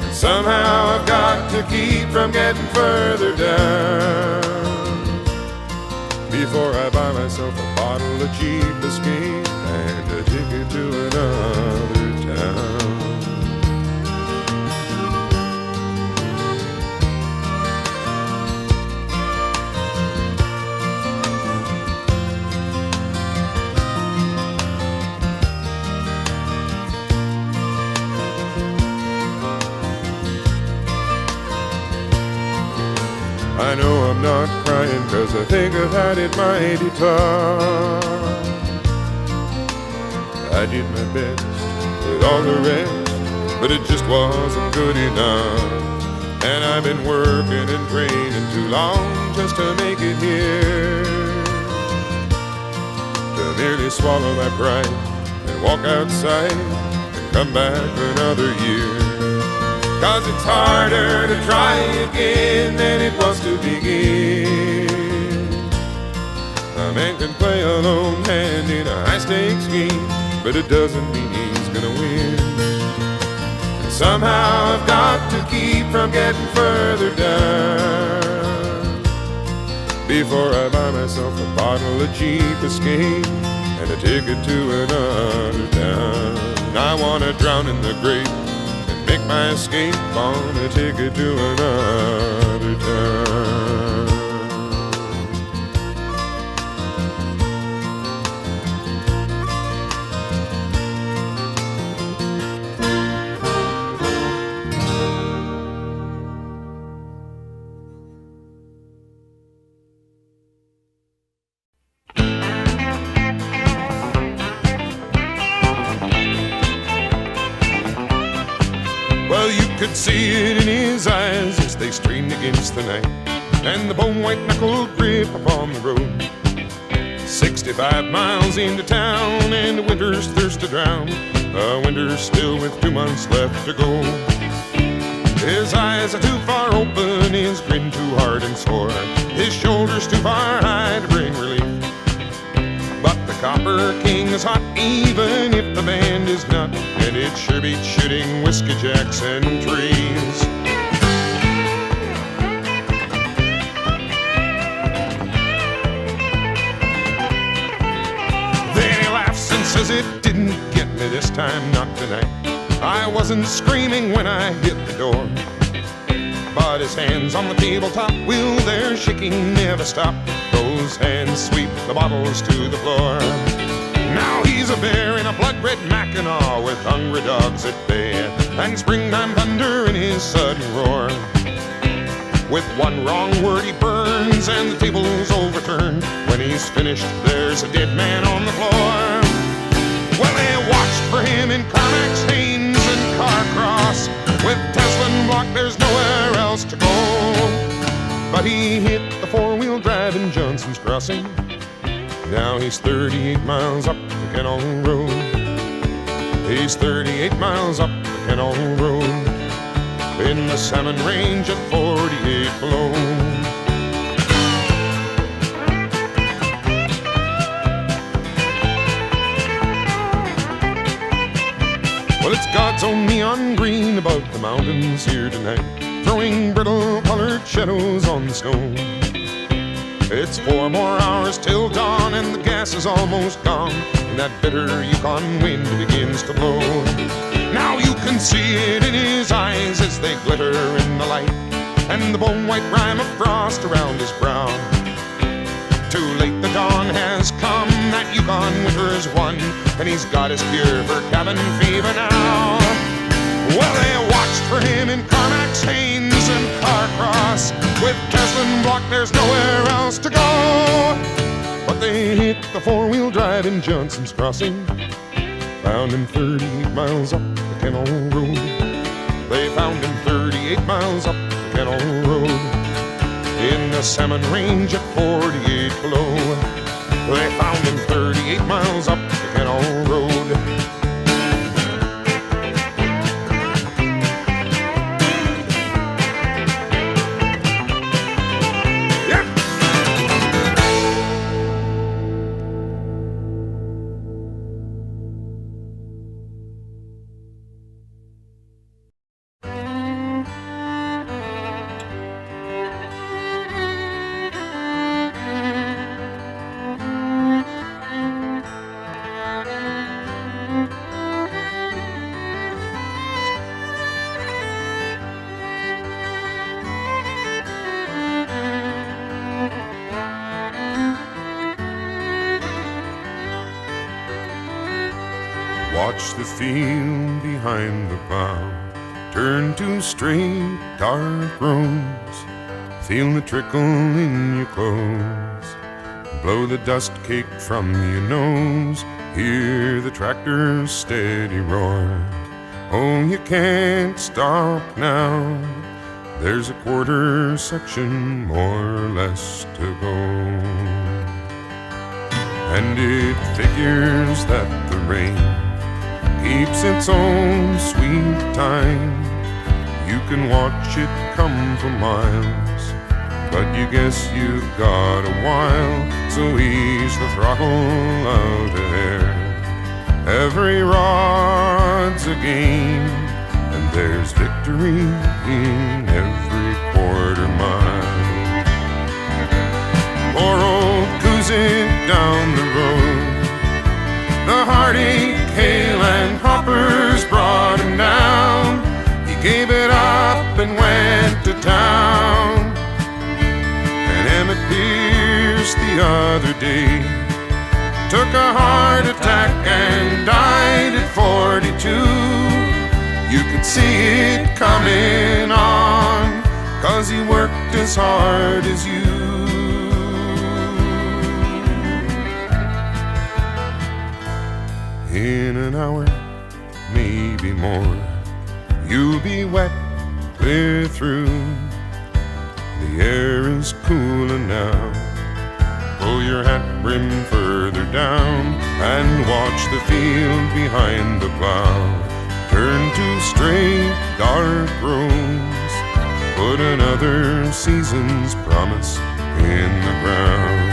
And somehow I've got to keep from getting further down before I buy myself a bottle of cheap whiskey and a ticket to another town. I know I'm not crying 'cause I think I've had it mighty tough. I did my best with all the rest, but it just wasn't good enough. And I've been working and training too long just to make it here, to merely swallow my pride and walk outside and come back another year. 'Cause it's harder to try again than it was to begin. A man can play a lone hand in a high-stakes game, but it doesn't mean he's gonna win. And somehow I've got to keep from getting further down before I buy myself a bottle of cheap escape and a ticket to another town. I wanna drown in the grape and make my escape on a ticket to another town. Well, you could see it in his eyes as they strained against the night, and the bone-white knuckled grip upon the road. 65 miles into town, and the winter's thirst to drown. A winter still with 2 months left to go. His eyes are too far open, his grin too hard and sore, his shoulders too far high to bring relief. But the Copper King is hot even if the band is not, and it sure beats shooting whiskey jacks and trees. Then he laughs and says, "It didn't get me this time, not tonight. I wasn't screaming when I hit the door." But his hands on the tabletop, will their shaking never stop. Those hands sweep the bottles to the floor. Now he's a bear in a blood-red Mackinaw with hungry dogs at bay, and springtime thunder in his sudden roar. With one wrong word he burns and the table's overturned. When he's finished, there's a dead man on the floor. Well, they watched for him in Carmack's, Haynes, and Carcross. With Tesla block, there's nowhere else to go. But he hit the four-wheel drive in Johnson's Crossing. Now he's 38 miles up the Kenall Road. He's 38 miles up the Kenall Road, in the Salmon Range at 48 below. Well, it's God's own neon green above the mountains here tonight, throwing brittle-colored shadows on the snow. It's 4 more hours till dawn, and the gas is almost gone, and that bitter Yukon wind begins to blow. Now you can see it in his eyes as they glitter in the light, and the bone-white rime of frost around his brow. Too late, the dawn has come, that Yukon winter's won, and he's got his cure for cabin fever now. Well, they watched for him in Carmack's, Haynes, and Carcross. With Tesla block, there's nowhere else to go. But they hit the four-wheel drive in Johnson's Crossing, found him 38 miles up the Kenall Road. They found him 38 miles up the Kenall Road, in the Salmon Range at 48 below. They found him 38 miles up the Kenall Road. Watch the field behind the plow turn to straight dark roads. Feel the trickle in your clothes. Blow the dust cake from your nose, hear the tractor's steady roar. Oh, you can't stop now, there's a quarter section more or less to go. And it figures that the rain keeps its own sweet time. You can watch it come for miles, but you guess you've got a while, so ease the throttle out ahead. Every rod's a game, and there's victory in every quarter mile. Poor old Coozit down the road, the heartache, hail, and hoppers brought him down. He gave it up and went to town. And Emmett Pierce the other day took a heart attack and died at 42. You could see it coming on, 'cause he worked as hard as you. In an hour, maybe more, you'll be wet, clear through. The air is cooler now. Pull your hat brim further down and watch the field behind the plow turn to straight, dark roads. Put another season's promise in the ground.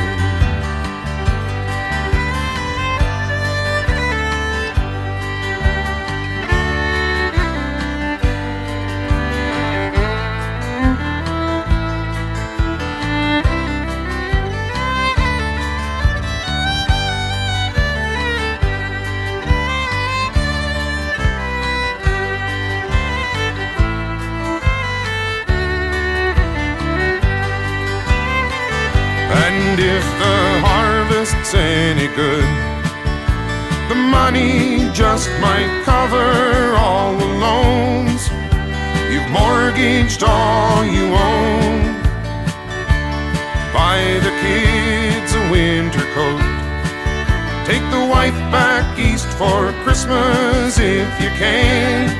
And if the harvest's any good, the money just might cover all the loans. You've mortgaged all you own. Buy the kids a winter coat. Take the wife back east for Christmas if you can.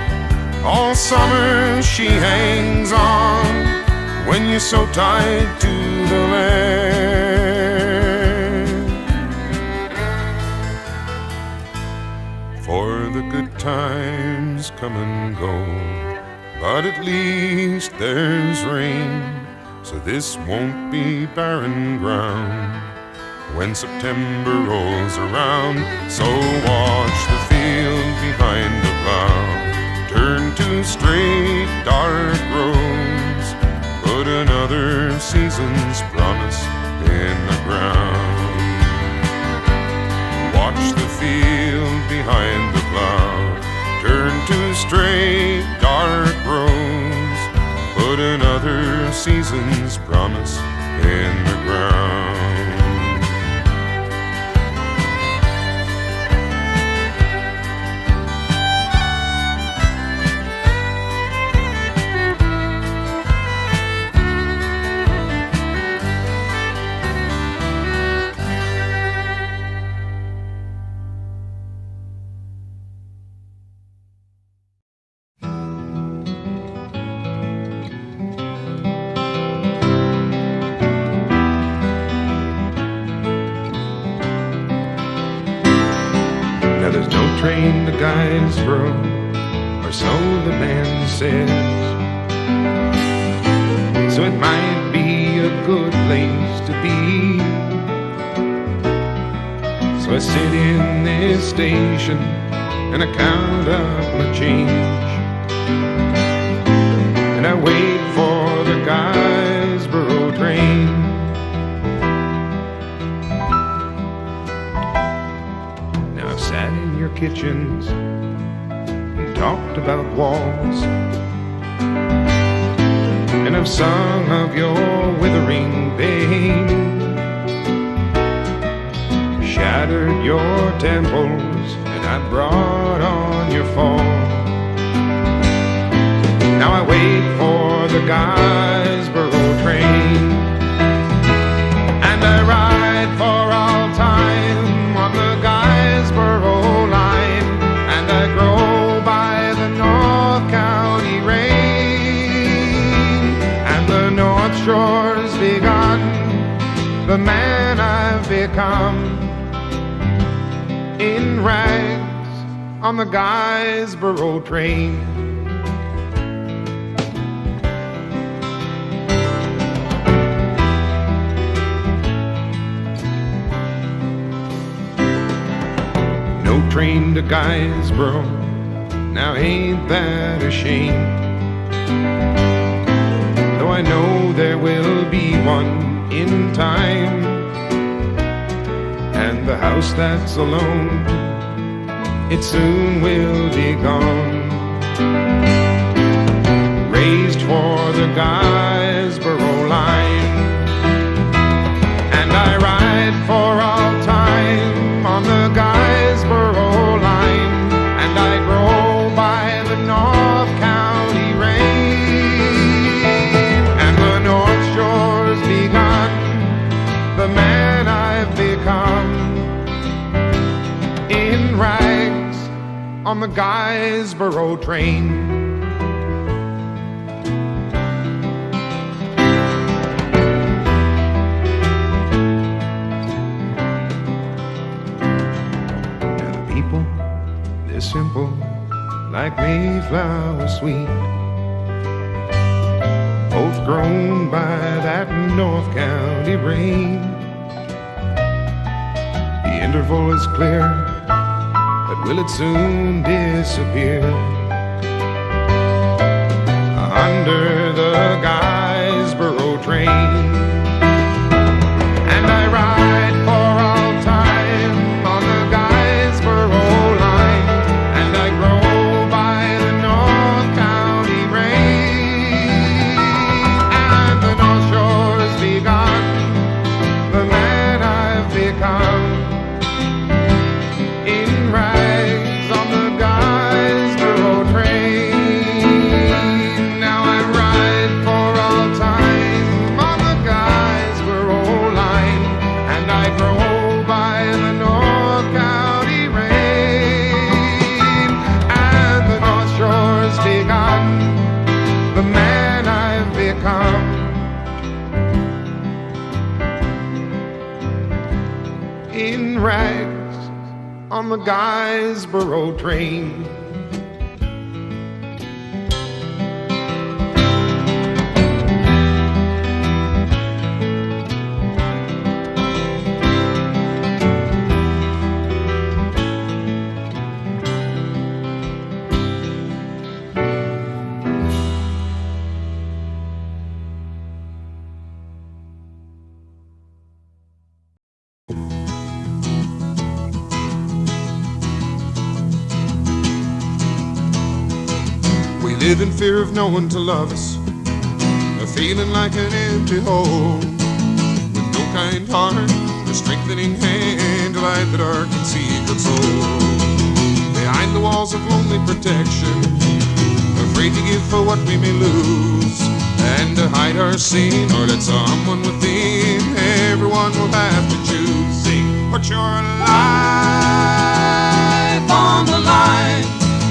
All summer she hangs on when you're so tied to the land. For the good times come and go, but at least there's rain, so this won't be barren ground when September rolls around. So watch the field behind the plow turn to straight, dark roads. Put another season's promise in the ground. Watch the field behind the plow turn to straight, dark roads. Put another season's promise in the ground. Now there's no train to Guidesboro, or so the man says. So it might be a good place to be. So I sit in this station and I count up my change, and I wait for the Guidesboro train. Sat in your kitchens and talked about walls, and I've sung of your withering pain, shattered your temples, and I brought on your fall. Now I wait for the Guidesboro train, and I ride for become in rags on the Guysborough train. No train to Guysborough, now ain't that a shame? Though I know there will be one in time, and the house that's alone, it soon will be gone. Raised for the Guysborough line, and I ride for all time on the Guysborough line, and I grow by the North County rain, and the North Shore's begun, the man I've become, in rags on the Guysborough train. Now the people, they're simple, like Mayflower sweet, both grown by that North County rain. The interval is clear, but will it soon disappear under the Guysborough train? And I ride for all time on the Guysborough line, and I grow by the North County rain, and the North Shore's begun, the man I've become, in rags on the Guysborough train. Now I ride for all time on the Guysborough line, and I grow by the North County rain, and the North Shore's begun, the man I've become, in rags on the Guysborough train. We live in fear of no one to love us, a feeling like an empty hole, with no kind heart or strengthening hand to light the dark and secret soul. Behind the walls of lonely protection, afraid to give for what we may lose, and to hide our sin or let someone within, everyone will have to choose. Sing, put your life on the line,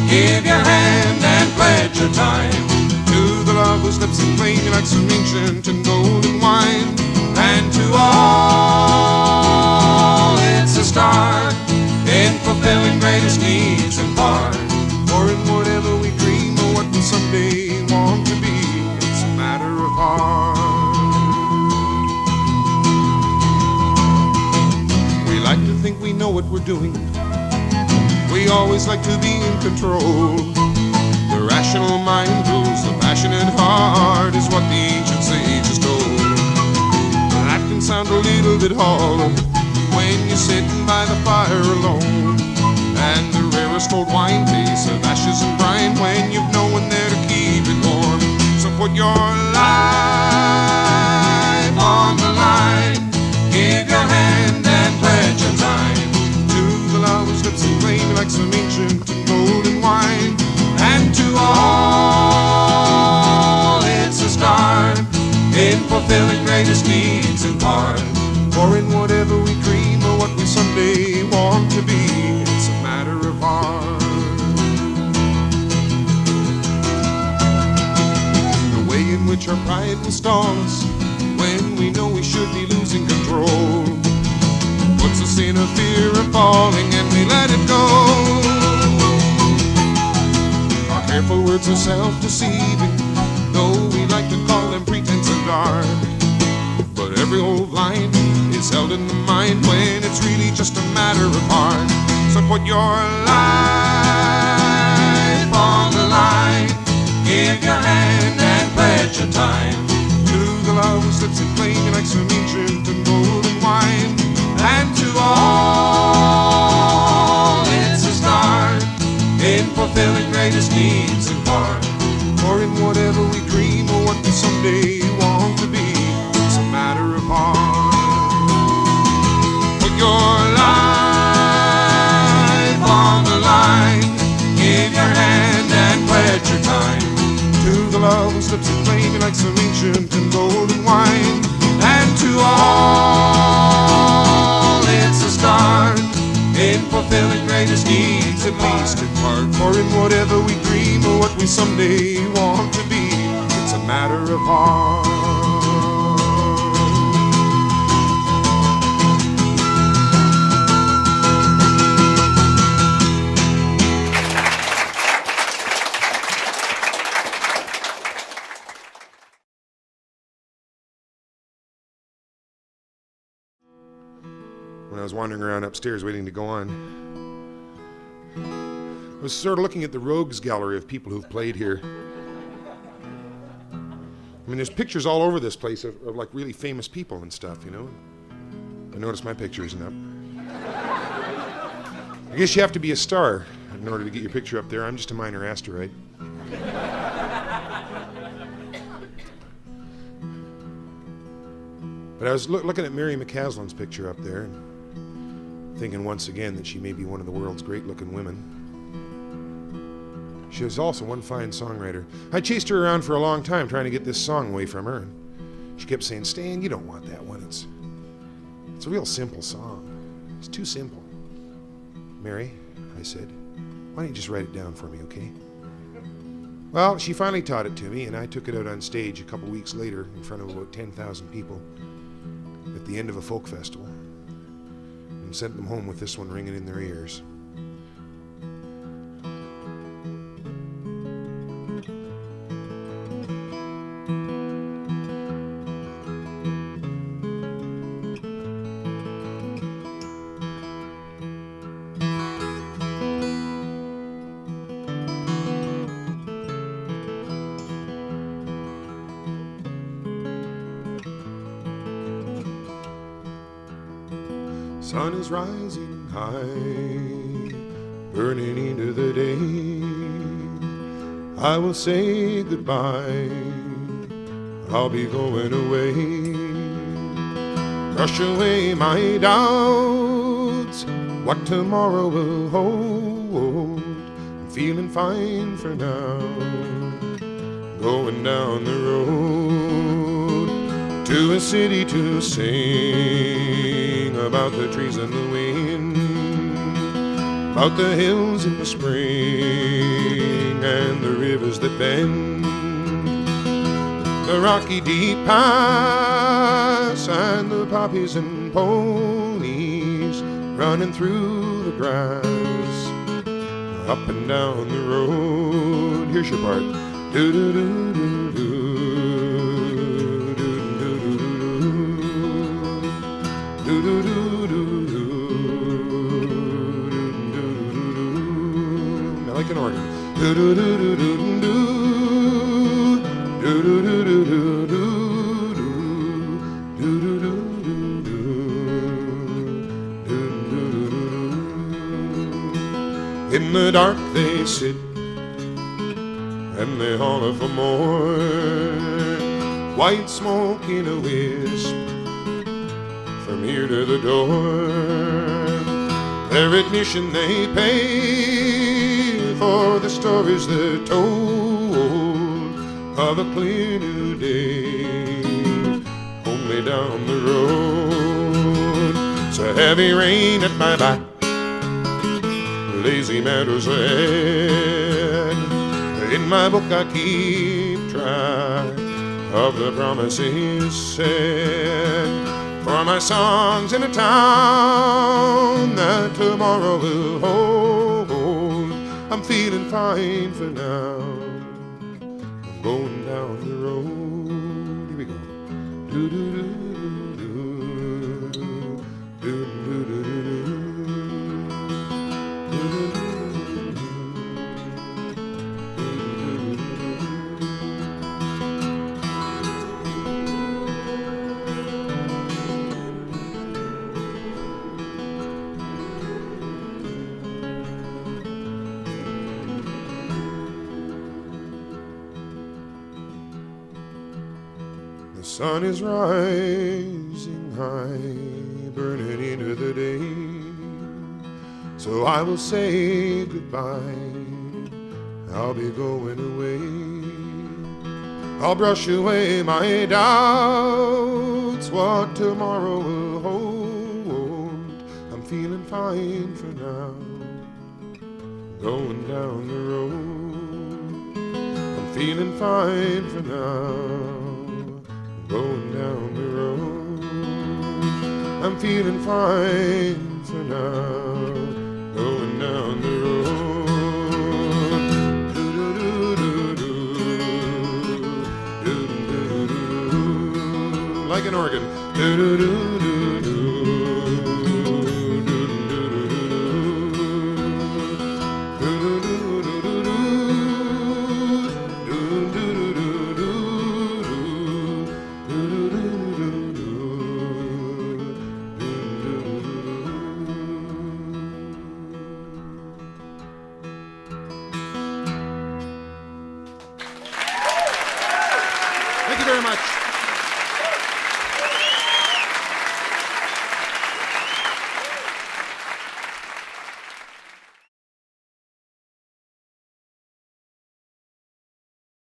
give your hand and pledge your time to the love whose lips and flame you like some ancient and golden wine. And to all, it's a start in fulfilling greatest needs in part, or in whatever we dream or what we someday want to be. It's a matter of heart. We like to think we know what we're doing. We always like to be in control. The rational mind rules the passionate heart, is what the ancient sages told. That can sound a little bit hollow when you're sitting by the fire alone, and the rarest old wine tastes of ashes and brine when you've no one there to keep it warm. So put your life on the line, give your hand and pledge your time to the love whose lips and flame like some ancient and golden wine. And to all, it's a start in fulfilling greatest needs in part, or in whatever we dream or what we someday want to be. It's a matter of heart. The way in which our pride will stall us when we know we should be losing control, in a fear of falling, and we let it go. Our careful words are self-deceiving, though we like to call them pretense and art. But every old line is held in the mind when it's really just a matter of heart. So put your life on the line, give your hand and pledge your time to the love that slips in flame like some ancient and golden wine. And to all it's a start in fulfilling greatest needs in part, or in whatever we dream or what we someday want to be. It's a matter of heart. Put your life on the line, give your hand and pledge your time to the love that slips in flame like some ancient and golden wine. And to all it's a start in fulfilling greatest needs, at least in part, for in whatever we dream or what we someday want to be, it's a matter of heart. When I was wandering around upstairs waiting to go on, I was sort of looking at the rogues gallery of people who've played here. I mean, there's pictures all over this place of like really famous people and stuff, you know. I noticed my picture isn't up. I guess you have to be a star in order to get your picture up there. I'm just a minor asteroid. But I was looking at Mary McCaslin's picture up there, and thinking once again that she may be one of the world's great-looking women. She was also one fine songwriter. I chased her around for a long time trying to get this song away from her, and she kept saying, "Stan, you don't want that one. It's a real simple song. It's too simple." "Mary," I said, "why don't you just write it down for me, okay?" Well, she finally taught it to me, and I took it out on stage a couple weeks later in front of about 10,000 people at the end of a folk festival, and sent them home with this one ringing in their ears. Sun is rising high, burning into the day. I will say goodbye, I'll be going away. Brush away my doubts, what tomorrow will hold. I'm feeling fine for now, going down the road to a city to sing about the trees and the wind, about the hills in the spring and the rivers that bend, the rocky deep pass and the poppies and ponies running through the grass, up and down the road. Here's your part. Do do do do do. Like an organ. In the dark they sit and they holler for more. White smoke in a wisp from here to the door. Their admission they pay for the stories they're told of a clear new day only down the road. It's a heavy rain at my back, lazy meadows ahead. In my book I keep track of the promises said, for my songs in a town tomorrow will hold. I'm feeling fine for now. I'm going down the road. Here we go. Do do do do do do do do do. The sun is rising high, burning into the day. So I will say goodbye, I'll be going away. I'll brush away my doubts, what tomorrow will hold. I'm feeling fine for now, going down the road. I'm feeling fine for now, going down the road. I'm feeling fine for now, going down the road. Do-do-do-do-do. Do-do-do-do-do. Like an organ. Do-do-do-do-do. Thank you very much.